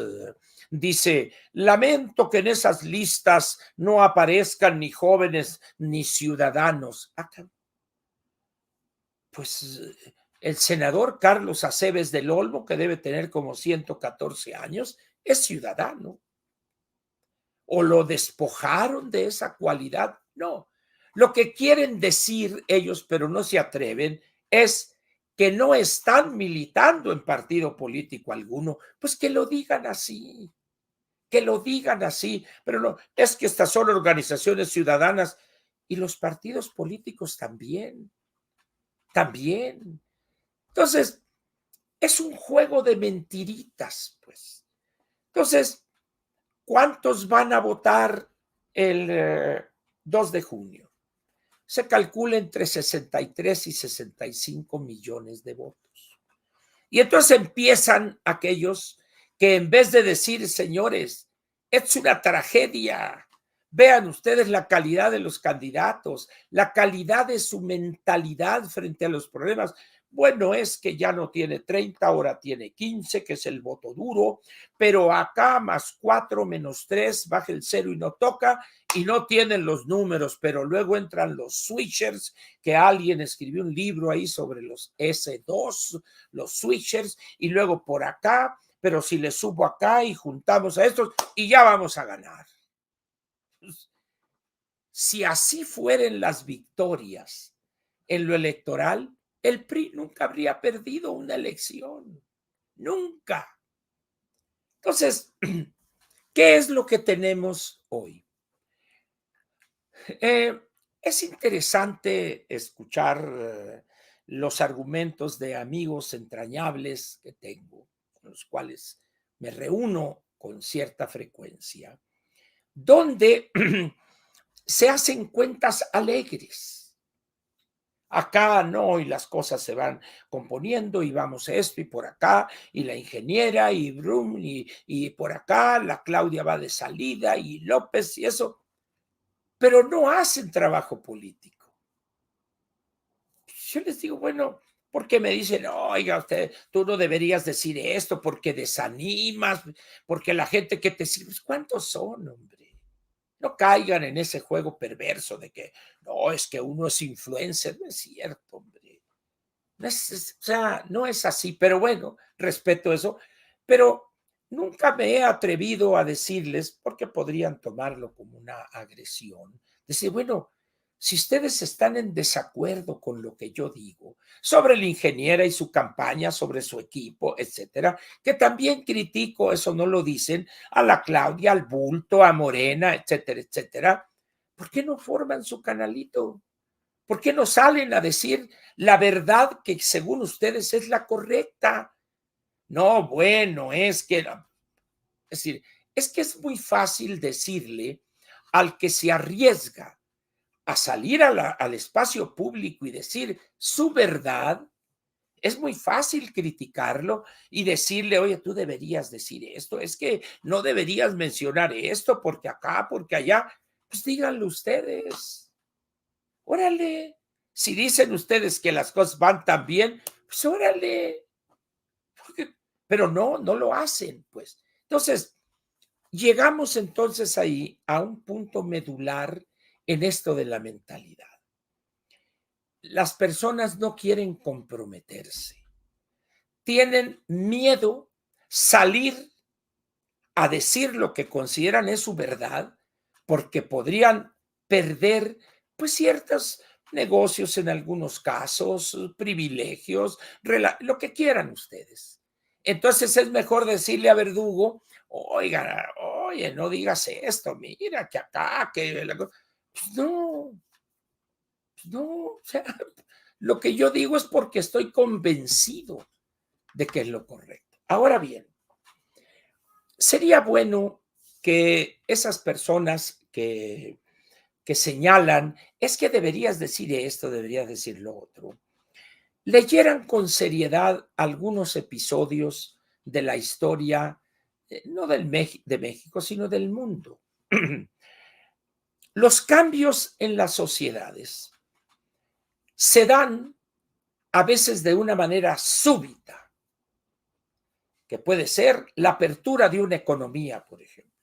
dice, lamento que en esas listas no aparezcan ni jóvenes ni ciudadanos. Acá, pues el senador Carlos Aceves del Olmo, que debe tener como 114 años, es ciudadano. ¿O lo despojaron de esa cualidad? No. Lo que quieren decir ellos, pero no se atreven, es que no están militando en partido político alguno. Pues que lo digan así, que lo digan así, pero no, es que estas son organizaciones ciudadanas y los partidos políticos también, también. Entonces, es un juego de mentiritas, pues. Entonces, ¿cuántos van a votar el 2 de junio? Se calcula entre 63 y 65 millones de votos. Y entonces empiezan aquellos que en vez de decir, señores, es una tragedia, vean ustedes la calidad de los candidatos, la calidad de su mentalidad frente a los problemas. Bueno, es que ya no tiene 30, ahora tiene 15, que es el voto duro, pero acá más 4 menos 3, baja el cero y no toca, y no tienen los números, pero luego entran los switchers, que alguien escribió un libro ahí sobre los S2, los switchers, y luego por acá, pero si le subo acá y juntamos a estos, y ya vamos a ganar. Si así fueran las victorias en lo electoral, el PRI nunca habría perdido una elección. Nunca. Entonces, ¿qué es lo que tenemos hoy? Es interesante escuchar los argumentos de amigos entrañables que tengo, con los cuales me reúno con cierta frecuencia, donde se hacen cuentas alegres. Acá no, y las cosas se van componiendo y vamos a esto y por acá, y la ingeniera y Brum, y por acá, la Claudia va de salida y López y eso, pero no hacen trabajo político. Yo les digo, bueno, porque me dicen, oiga, usted, tú no deberías decir esto porque desanimas, porque la gente que te sigue, ¿cuántos son, hombre? No caigan en ese juego perverso de que no, es que uno es influencer, no es cierto, hombre. No es, o sea, no es así, pero bueno, respeto eso, pero nunca me he atrevido a decirles, porque podrían tomarlo como una agresión, decir, bueno, si ustedes están en desacuerdo con lo que yo digo sobre la ingeniera y su campaña, sobre su equipo, etcétera, que también critico, eso no lo dicen, a la Claudia, al Bulto, a Morena, etcétera, etcétera, ¿por qué no forman su canalito? ¿Por qué no salen a decir la verdad que según ustedes es la correcta? No, bueno, es que, es decir, es que es muy fácil decirle al que se arriesga a salir al espacio público y decir su verdad, es muy fácil criticarlo y decirle, oye, tú deberías decir esto, es que no deberías mencionar esto porque acá, porque allá. Pues díganlo ustedes. Órale. Si dicen ustedes que las cosas van tan bien, pues órale. Pero no, no lo hacen, pues. Entonces, llegamos entonces ahí a un punto medular en esto de la mentalidad. Las personas no quieren comprometerse. Tienen miedo salir a decir lo que consideran es su verdad, porque podrían perder pues ciertos negocios en algunos casos, privilegios, lo que quieran ustedes. Entonces es mejor decirle a Verdugo, oiga, oye, no digas esto, mira que acá, que pues no, pues no, o sea, lo que yo digo es porque estoy convencido de que es lo correcto. Ahora bien, sería bueno que esas personas que señalan, es que deberías decir esto, deberías decir lo otro, leyeran con seriedad algunos episodios de la historia, no de México, sino del mundo. Los cambios en las sociedades se dan a veces de una manera súbita, que puede ser la apertura de una economía, por ejemplo.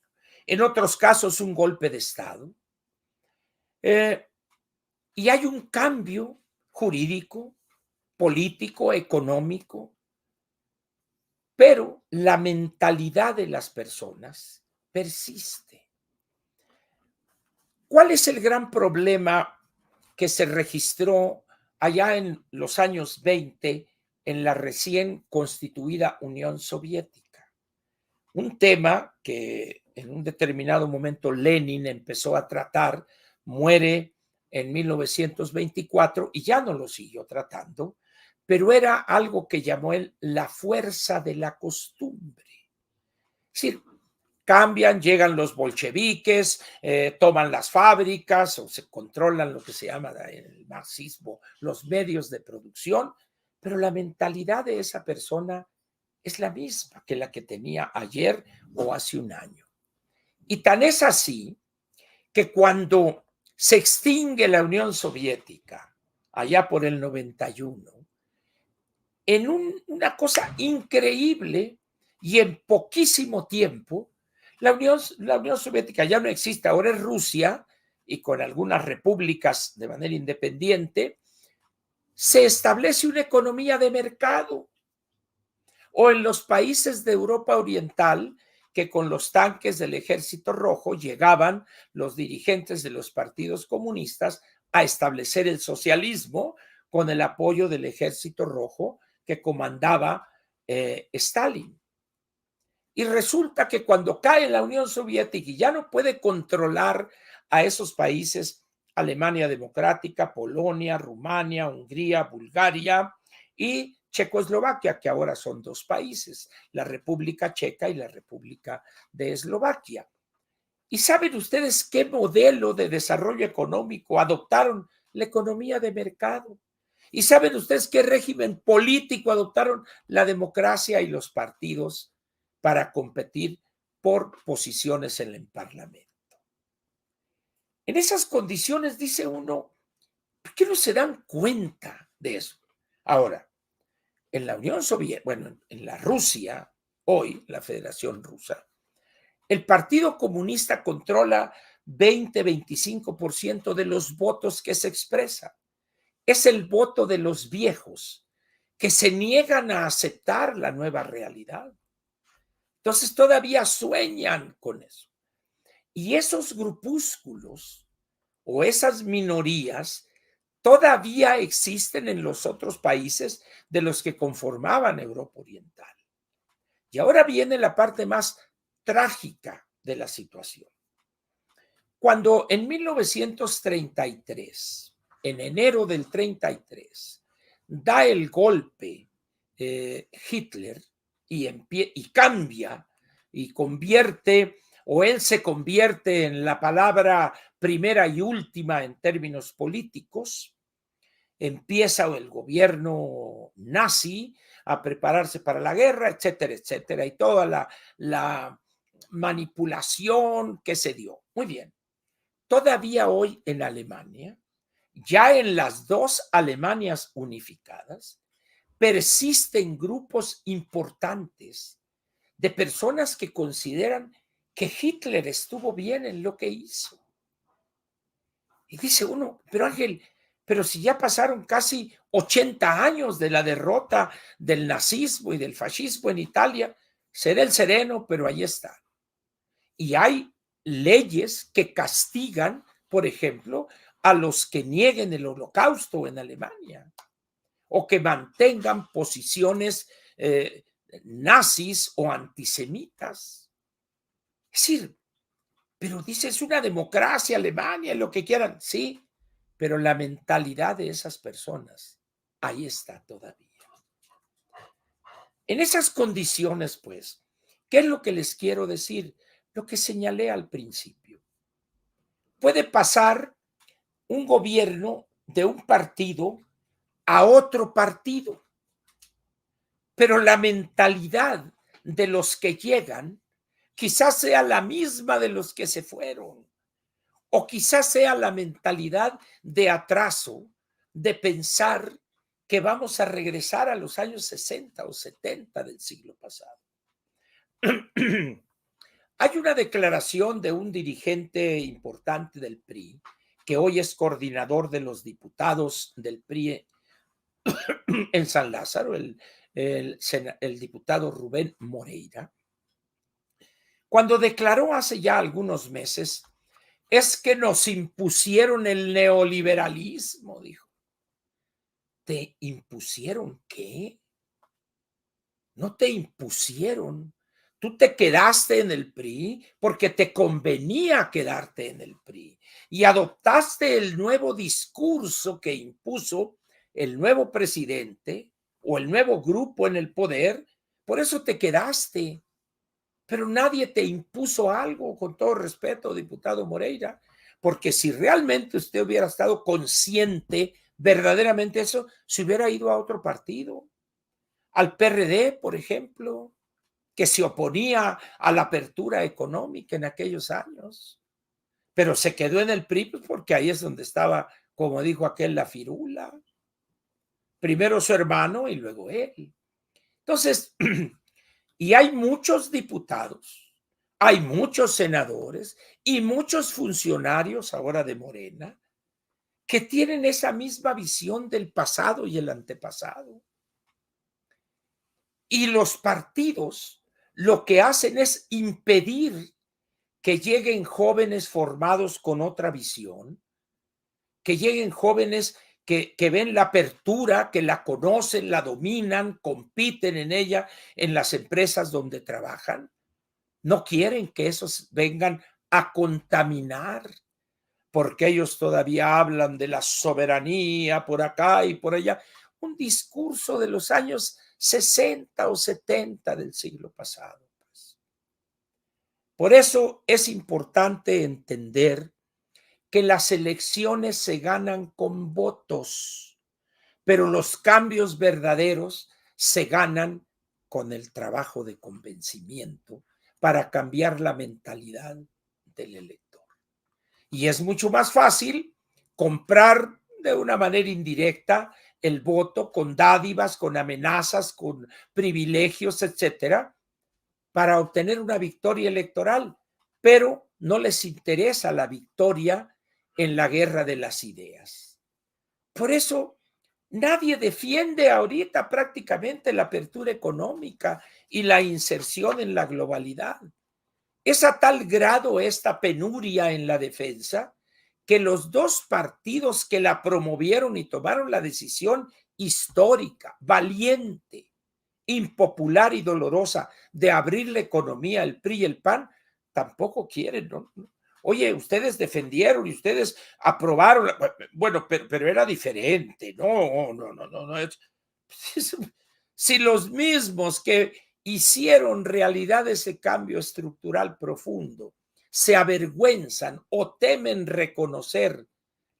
En otros casos, un golpe de Estado. Eh, y hay un cambio jurídico, político, económico, pero la mentalidad de las personas persiste. ¿Cuál es el gran problema que se registró allá en los años 20 en la recién constituida Unión Soviética? Un tema que en un determinado momento Lenin empezó a tratar, muere en 1924 y ya no lo siguió tratando, pero era algo que llamó él la fuerza de la costumbre. Es decir, cambian, llegan los bolcheviques, toman las fábricas o se controlan lo que se llama en el marxismo, los medios de producción, pero la mentalidad de esa persona es la misma que la que tenía ayer o hace un año. Y tan es así que cuando se extingue la Unión Soviética, allá por el 91, en una cosa increíble y en poquísimo tiempo, la Unión Soviética ya no existe, ahora es Rusia y con algunas repúblicas de manera independiente, se establece una economía de mercado. O en los países de Europa Oriental, que con los tanques del Ejército Rojo llegaban los dirigentes de los partidos comunistas a establecer el socialismo con el apoyo del Ejército Rojo que comandaba Stalin. Y resulta que cuando cae la Unión Soviética y ya no puede controlar a esos países, Alemania Democrática, Polonia, Rumania, Hungría, Bulgaria y Checoslovaquia, que ahora son dos países, la República Checa y la República de Eslovaquia. ¿Y saben ustedes qué modelo de desarrollo económico adoptaron? La economía de mercado. ¿Y saben ustedes qué régimen político adoptaron? La democracia y los partidos para competir por posiciones en el Parlamento. En esas condiciones dice uno, ¿por qué no se dan cuenta de eso? Ahora, en la Unión Soviética, bueno, en la Rusia, hoy, la Federación Rusa, el Partido Comunista controla 20-25% de los votos que se expresan. Es el voto de los viejos que se niegan a aceptar la nueva realidad. Entonces todavía sueñan con eso. Y esos grupúsculos o esas minorías todavía existen en los otros países de los que conformaban Europa Oriental. Y ahora viene la parte más trágica de la situación. Cuando en 1933, en enero del 33, da el golpe Hitler y cambia y convierte, o él se convierte en la palabra primera y última en términos políticos. Empieza el gobierno nazi a prepararse para la guerra, etcétera, etcétera, y toda la manipulación que se dio. Muy bien. Todavía hoy en Alemania, ya en las dos Alemanias unificadas, persisten grupos importantes de personas que consideran que Hitler estuvo bien en lo que hizo. Y dice uno, pero Ángel, pero si ya pasaron casi 80 años de la derrota del nazismo y del fascismo en Italia, seré el sereno, pero ahí está. Y hay leyes que castigan, por ejemplo, a los que nieguen el holocausto en Alemania o que mantengan posiciones nazis o antisemitas. Es decir, pero dice, es una democracia Alemania, lo que quieran, sí, pero la mentalidad de esas personas, ahí está todavía. En esas condiciones, pues, ¿qué es lo que les quiero decir? Lo que señalé al principio. Puede pasar un gobierno de un partido a otro partido, pero la mentalidad de los que llegan quizás sea la misma de los que se fueron, o quizás sea la mentalidad de atraso, de pensar que vamos a regresar a los años 60 o 70 del siglo pasado. Hay una declaración de un dirigente importante del PRI, que hoy es coordinador de los diputados del PRI en San Lázaro, el diputado Rubén Moreira, cuando declaró hace ya algunos meses, es que nos impusieron el neoliberalismo, dijo. ¿Te impusieron qué? No te impusieron. Tú te quedaste en el PRI porque te convenía quedarte en el PRI y adoptaste el nuevo discurso que impuso el nuevo presidente o el nuevo grupo en el poder. Por eso te quedaste. Pero nadie te impuso algo, con todo respeto, diputado Moreira, porque si realmente usted hubiera estado consciente verdaderamente eso, se hubiera ido a otro partido, al PRD, por ejemplo, que se oponía a la apertura económica en aquellos años, pero se quedó en el PRI porque ahí es donde estaba, como dijo aquel, la firula. Primero su hermano y luego él. Entonces, y hay muchos diputados, hay muchos senadores y muchos funcionarios ahora de Morena que tienen esa misma visión del pasado y el antepasado. Y los partidos lo que hacen es impedir que lleguen jóvenes formados con otra visión, que lleguen jóvenes que ven la apertura, que la conocen, la dominan, compiten en ella en las empresas donde trabajan. No quieren que esos vengan a contaminar, porque ellos todavía hablan de la soberanía por acá y por allá. Un discurso de los años 60 o 70 del siglo pasado. Pues. Por eso es importante entender que las elecciones se ganan con votos, pero los cambios verdaderos se ganan con el trabajo de convencimiento para cambiar la mentalidad del elector. Y es mucho más fácil comprar de una manera indirecta el voto con dádivas, con amenazas, con privilegios, etcétera, para obtener una victoria electoral, pero no les interesa la victoria en la guerra de las ideas. Por eso nadie defiende ahorita prácticamente la apertura económica y la inserción en la globalidad. Es a tal grado esta penuria en la defensa que los dos partidos que la promovieron y tomaron la decisión histórica, valiente, impopular y dolorosa de abrir la economía, el PRI y el PAN, tampoco quieren, ¿no? Oye, ustedes defendieron y ustedes aprobaron, bueno, pero era diferente, no. Si los mismos que hicieron realidad ese cambio estructural profundo, se avergüenzan o temen reconocer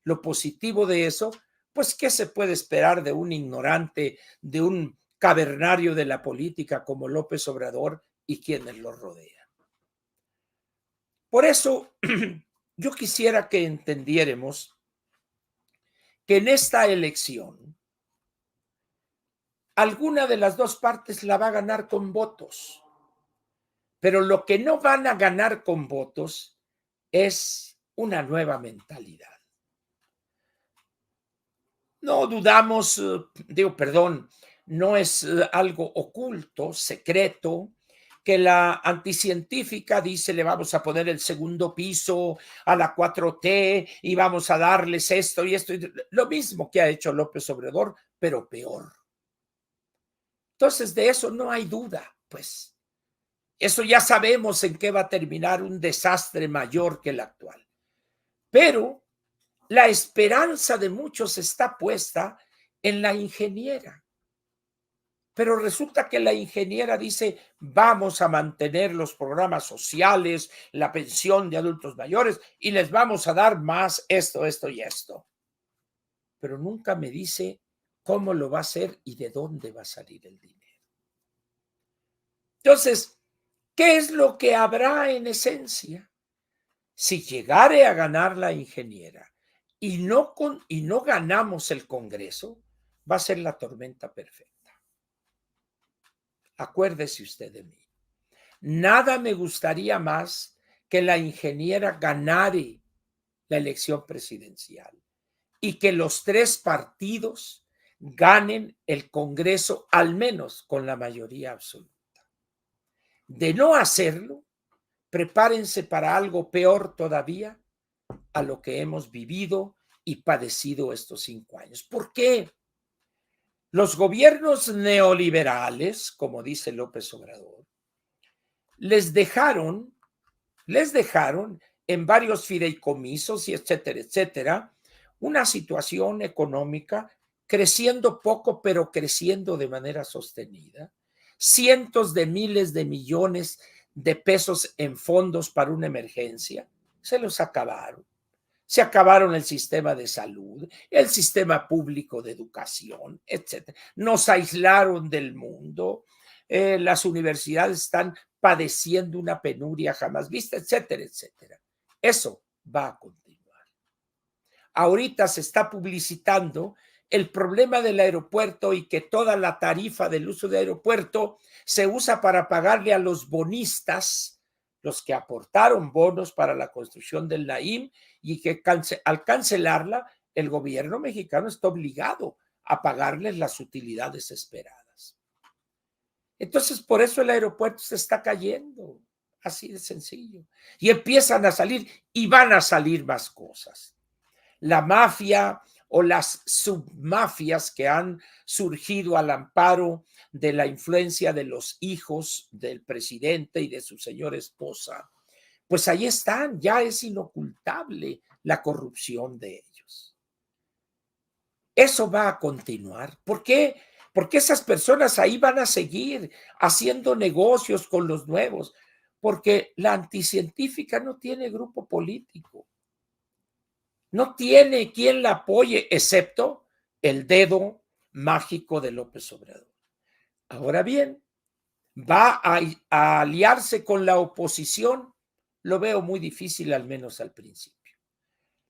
lo positivo de eso, pues ¿qué se puede esperar de un ignorante, de un cavernario de la política como López Obrador y quienes lo rodean? Por eso, yo quisiera que entendiéramos que en esta elección, alguna de las dos partes la va a ganar con votos, pero lo que no van a ganar con votos es una nueva mentalidad. No dudamos, no es algo oculto, secreto, que la anticientífica dice le vamos a poner el segundo piso a la 4T y vamos a darles esto y esto, lo mismo que ha hecho López Obrador, pero peor. Entonces, de eso no hay duda, pues. Eso ya sabemos en qué va a terminar, un desastre mayor que el actual. Pero la esperanza de muchos está puesta en la ingeniera. Pero resulta que la ingeniera dice, vamos a mantener los programas sociales, la pensión de adultos mayores y les vamos a dar más esto, esto y esto. Pero nunca me dice cómo lo va a hacer y de dónde va a salir el dinero. Entonces, ¿qué es lo que habrá en esencia? Si llegare a ganar la ingeniera y no ganamos el Congreso, va a ser la tormenta perfecta. Acuérdese usted de mí. Nada me gustaría más que la ingeniera ganare la elección presidencial y que los tres partidos ganen el Congreso, al menos con la mayoría absoluta. De no hacerlo, prepárense para algo peor todavía a lo que hemos vivido y padecido estos 5 años. ¿Por qué? Los gobiernos neoliberales, como dice López Obrador, les dejaron en varios fideicomisos y etcétera, etcétera, una situación económica creciendo poco, pero creciendo de manera sostenida. Cientos de miles de millones de pesos en fondos para una emergencia, se los acabaron. Se acabaron el sistema de salud, el sistema público de educación, etcétera. Nos aislaron del mundo, las universidades están padeciendo una penuria jamás vista, etcétera, etcétera. Eso va a continuar. Ahorita se está publicitando el problema del aeropuerto y que toda la tarifa del uso del aeropuerto se usa para pagarle a los bonistas, los que aportaron bonos para la construcción del Naim, y que al cancelarla, el gobierno mexicano está obligado a pagarles las utilidades esperadas. Entonces, por eso el aeropuerto se está cayendo, así de sencillo. Y empiezan a salir y van a salir más cosas. La mafia o las submafias que han surgido al amparo de la influencia de los hijos del presidente y de su señora esposa, pues ahí están, ya es inocultable la corrupción de ellos. Eso va a continuar. ¿Por qué? Porque esas personas ahí van a seguir haciendo negocios con los nuevos, porque la anticientífica no tiene grupo político. No tiene quien la apoye, excepto el dedo mágico de López Obrador. Ahora bien, va a aliarse con la oposición. Lo veo muy difícil, al menos al principio.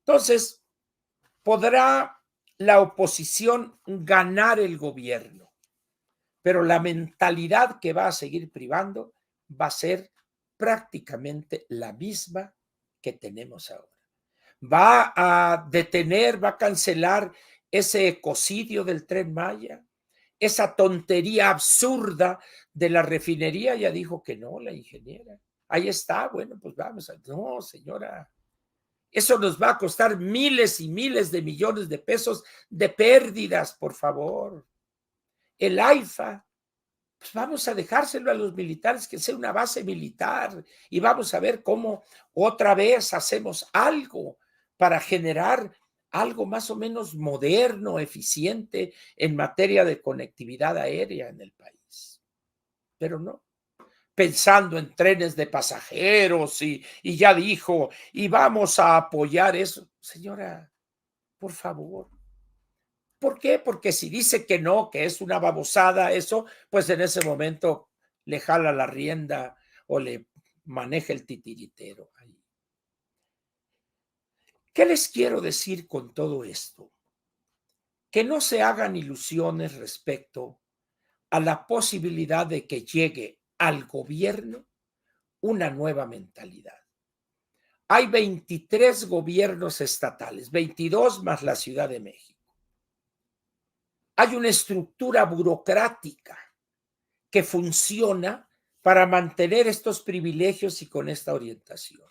Entonces, podrá la oposición ganar el gobierno, pero la mentalidad que va a seguir privando va a ser prácticamente la misma que tenemos ahora. Va a detener, va a cancelar ese ecocidio del Tren Maya, esa tontería absurda de la refinería. Ya dijo que no, la ingeniera. Ahí está, bueno, pues vamos. No, señora, eso nos va a costar miles y miles de millones de pesos de pérdidas, por favor. El AIFA, pues vamos a dejárselo a los militares, que sea una base militar, y vamos a ver cómo otra vez hacemos algo para generar algo más o menos moderno, eficiente en materia de conectividad aérea en el país. pero no. Pensando en trenes de pasajeros y ya dijo, y vamos a apoyar eso. Señora, por favor. ¿Por qué? Porque si dice que no, que es una babosada eso, pues en ese momento le jala la rienda o le maneja el titiritero ahí. ¿Qué les quiero decir con todo esto? Que no se hagan ilusiones respecto a la posibilidad de que llegue al gobierno una nueva mentalidad. Hay 23 gobiernos estatales, 22 más la Ciudad de México. Hay una estructura burocrática que funciona para mantener estos privilegios y con esta orientación.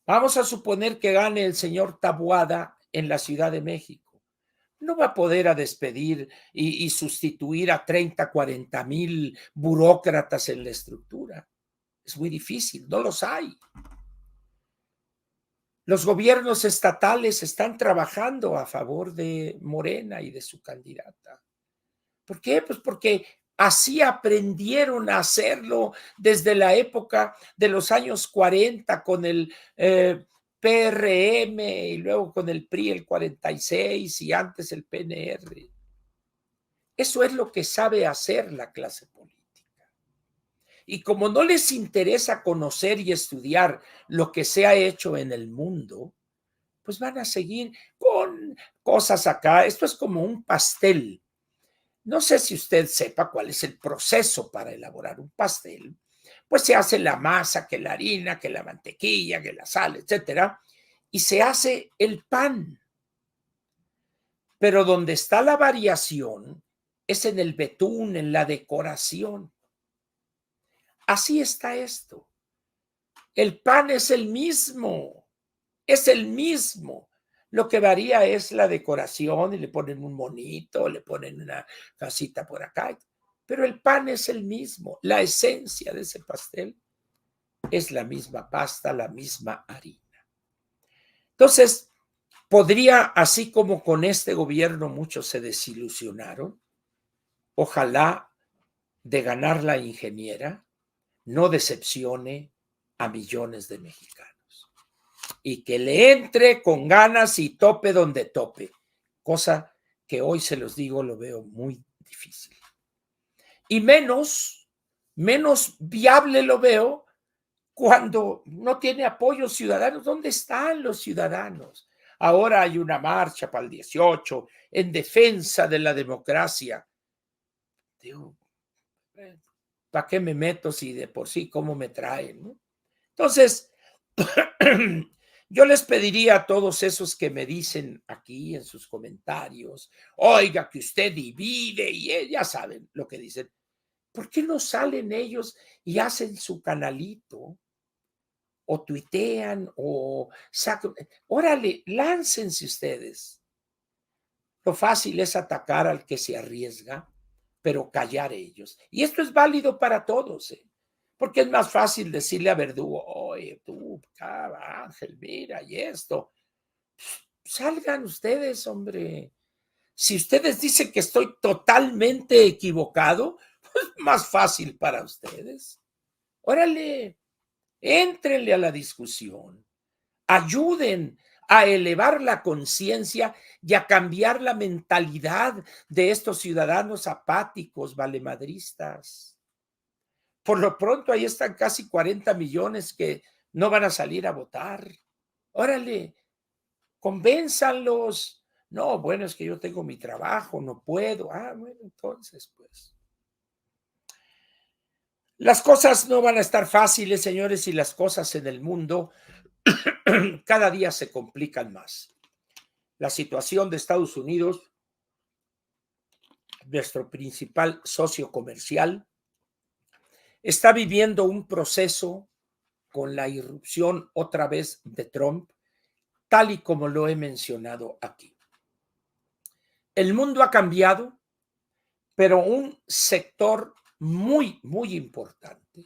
Vamos a suponer que gane el señor Taboada en la Ciudad de México. No va a poder despedir y sustituir a 30, 40 mil burócratas en la estructura. Es muy difícil, no los hay. Los gobiernos estatales están trabajando a favor de Morena y de su candidata. ¿Por qué? Pues porque así aprendieron a hacerlo desde la época de los años 40 con el PRM y luego con el PRI el 46 y antes el PNR. Eso es lo que sabe hacer la clase política. Y como no les interesa conocer y estudiar lo que se ha hecho en el mundo, pues van a seguir con cosas acá. Esto es como un pastel. No sé si usted sepa cuál es el proceso para elaborar un pastel. Pues se hace la masa, que la harina, que la mantequilla, que la sal, etcétera, y se hace el pan. Pero donde está la variación es en el betún, en la decoración. Así está esto. El pan es el mismo, es el mismo. Lo que varía es la decoración y le ponen un monito, le ponen una casita por acá, pero el pan es el mismo. La esencia de ese pastel es la misma pasta, la misma harina. Entonces, podría, así como con este gobierno muchos se desilusionaron, ojalá de ganar la ingeniera no decepcione a millones de mexicanos y que le entre con ganas y tope donde tope, cosa que hoy se los digo, lo veo muy difícil. Y menos viable lo veo cuando no tiene apoyo ciudadanos. ¿Dónde están los ciudadanos? Ahora hay una marcha para el 18 en defensa de la democracia. Digo, ¿para qué me meto si de por sí cómo me traen, ¿no? Entonces, yo les pediría a todos esos que me dicen aquí en sus comentarios, oiga, que usted divide y ya saben lo que dicen. ¿Por qué no salen ellos y hacen su canalito? O tuitean o sacan. Órale, láncense ustedes. Lo fácil es atacar al que se arriesga, pero callar ellos. Y esto es válido para todos, ¿eh? Porque es más fácil decirle a Verdugo, oye, tú, Ángel, mira, y esto. Salgan ustedes, hombre. Si ustedes dicen que estoy totalmente equivocado, pues más fácil para ustedes. Órale, éntrenle a la discusión. Ayuden a elevar la conciencia y a cambiar la mentalidad de estos ciudadanos apáticos, valemadristas. Por lo pronto, ahí están casi 40 millones que no van a salir a votar. Órale, convénzanlos. No, bueno, es que yo tengo mi trabajo, no puedo. Ah, bueno, entonces, pues. Las cosas no van a estar fáciles, señores, y las cosas en el mundo cada día se complican más. La situación de Estados Unidos, nuestro principal socio comercial, está viviendo un proceso con la irrupción otra vez de Trump, tal y como lo he mencionado aquí. El mundo ha cambiado, pero un sector muy, muy importante,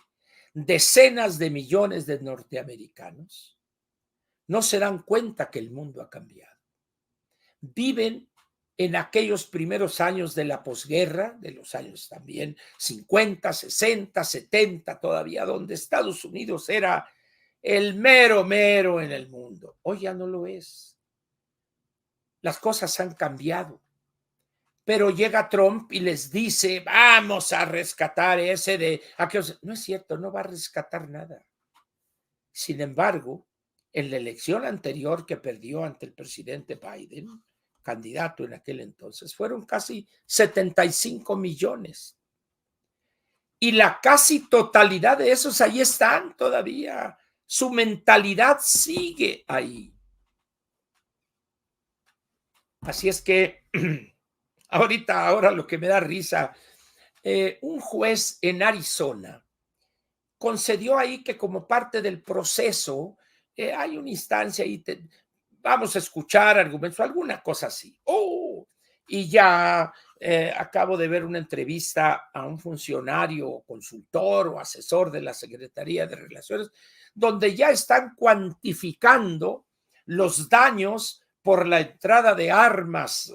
decenas de millones de norteamericanos, no se dan cuenta que el mundo ha cambiado. Viven en aquellos primeros años de la posguerra, de los años también 50, 60, 70 todavía, donde Estados Unidos era el mero mero en el mundo. Hoy ya no lo es. Las cosas han cambiado. Pero llega Trump y les dice, vamos a rescatar ese de aquellos. No es cierto, no va a rescatar nada. Sin embargo, en la elección anterior que perdió ante el presidente Biden, candidato en aquel entonces, fueron casi 75 millones. Y la casi totalidad de esos ahí están todavía. Su mentalidad sigue ahí. Así es que ahora lo que me da risa, un juez en Arizona concedió ahí que como parte del proceso hay una instancia y vamos a escuchar argumentos, alguna cosa así. Oh, y ya acabo de ver una entrevista a un funcionario, consultor o asesor de la Secretaría de Relaciones, donde ya están cuantificando los daños por la entrada de armas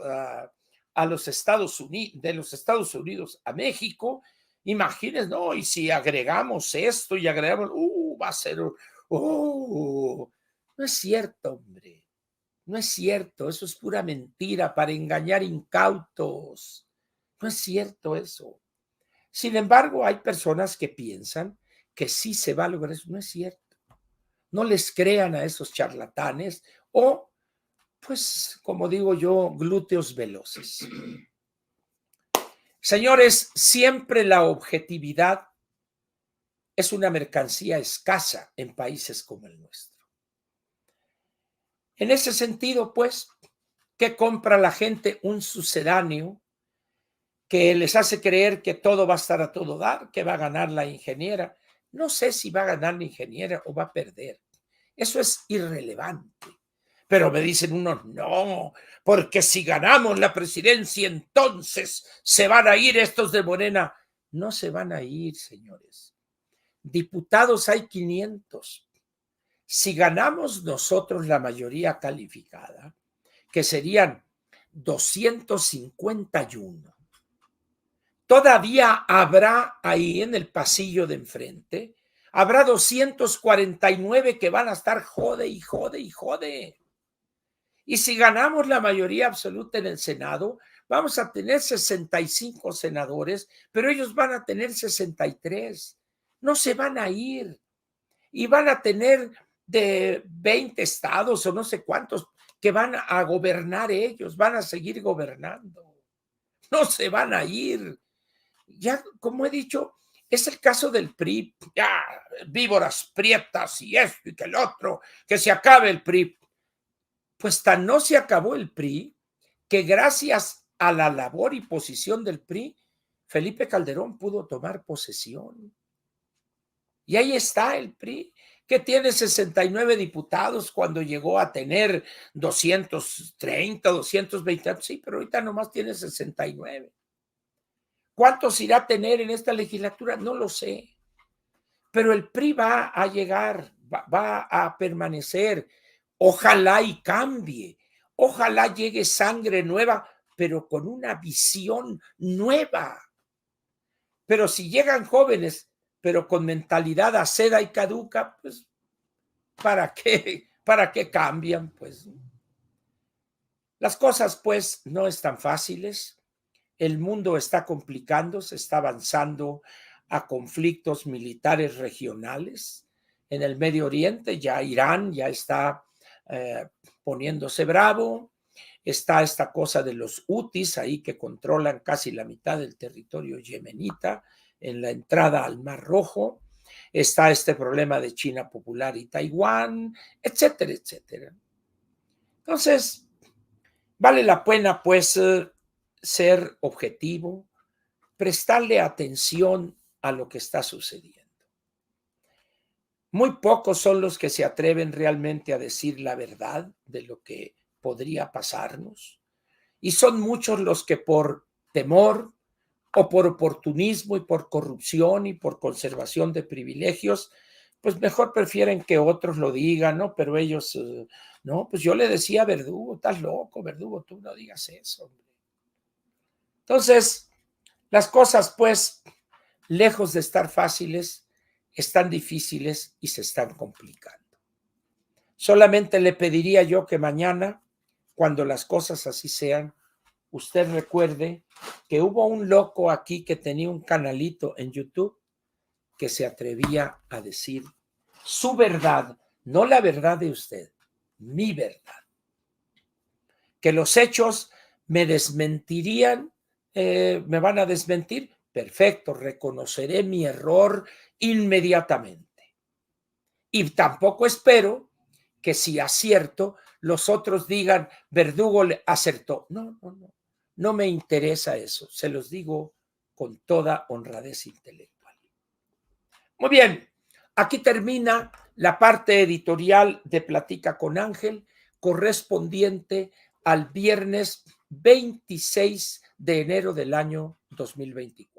a los Estados Unidos, de los Estados Unidos a México. Imagínense, ¿no? Y si agregamos esto y agregamos, va a ser, no es cierto, hombre. No es cierto, eso es pura mentira para engañar incautos. No es cierto eso. Sin embargo, hay personas que piensan que sí se va a lograr eso. No es cierto. No les crean a esos charlatanes o, pues, como digo yo, glúteos veloces. Señores, siempre la objetividad es una mercancía escasa en países como el nuestro. En ese sentido, pues, ¿qué compra la gente? Un sucedáneo que les hace creer que todo va a estar a todo dar, que va a ganar la ingeniera. No sé si va a ganar la ingeniera o va a perder. Eso es irrelevante. Pero me dicen unos, no, porque si ganamos la presidencia, entonces se van a ir estos de Morena. No se van a ir, señores. Diputados hay 500. Si ganamos nosotros la mayoría calificada, que serían 251, todavía habrá ahí en el pasillo de enfrente, habrá 249 que van a estar jode y jode y jode. Y si ganamos la mayoría absoluta en el Senado, vamos a tener 65 senadores, pero ellos van a tener 63. No se van a ir. Y van a tener de 20 estados o no sé cuántos que van a gobernar ellos, van a seguir gobernando. No se van a ir. Ya, como he dicho, es el caso del PRI. Ya, víboras prietas y esto y que el otro, que se acabe el PRI. Pues tan no se acabó el PRI que gracias a la labor y posición del PRI, Felipe Calderón pudo tomar posesión. Y ahí está el PRI, que tiene 69 diputados cuando llegó a tener 230, 220, sí, pero ahorita nomás tiene 69. ¿Cuántos irá a tener en esta legislatura? No lo sé. Pero el PRI va a llegar, va a permanecer. Ojalá y cambie. Ojalá llegue sangre nueva, pero con una visión nueva. Pero si llegan jóvenes, pero con mentalidad aceda y caduca, pues, ¿para qué? ¿Para qué cambian? Pues las cosas, pues, no están fáciles. El mundo está complicándose, está avanzando a conflictos militares regionales. En el Medio Oriente ya Irán ya está poniéndose bravo. Está esta cosa de los hutis ahí que controlan casi la mitad del territorio yemenita en la entrada al Mar Rojo. Está este problema de China Popular y Taiwán, etcétera, etcétera. Entonces, vale la pena, pues, ser objetivo, prestarle atención a lo que está sucediendo. Muy pocos son los que se atreven realmente a decir la verdad de lo que podría pasarnos. Y son muchos los que por temor o por oportunismo y por corrupción y por conservación de privilegios, pues mejor prefieren que otros lo digan, ¿no? Pero ellos, no, pues yo le decía a Verdugo, estás loco, Verdugo, tú no digas eso, hombre. Entonces, las cosas, pues, lejos de estar fáciles, están difíciles y se están complicando. Solamente le pediría yo que mañana, cuando las cosas así sean, usted recuerde que hubo un loco aquí que tenía un canalito en YouTube que se atrevía a decir su verdad, no la verdad de usted, mi verdad. Que los hechos me desmentirían, me van a desmentir, perfecto, reconoceré mi error inmediatamente. Y tampoco espero que si acierto, los otros digan, Verdugo le acertó. No, no, no, no me interesa eso, se los digo con toda honradez intelectual. Muy bien, aquí termina la parte editorial de Platica con Ángel, correspondiente al viernes 26 de enero del año 2024.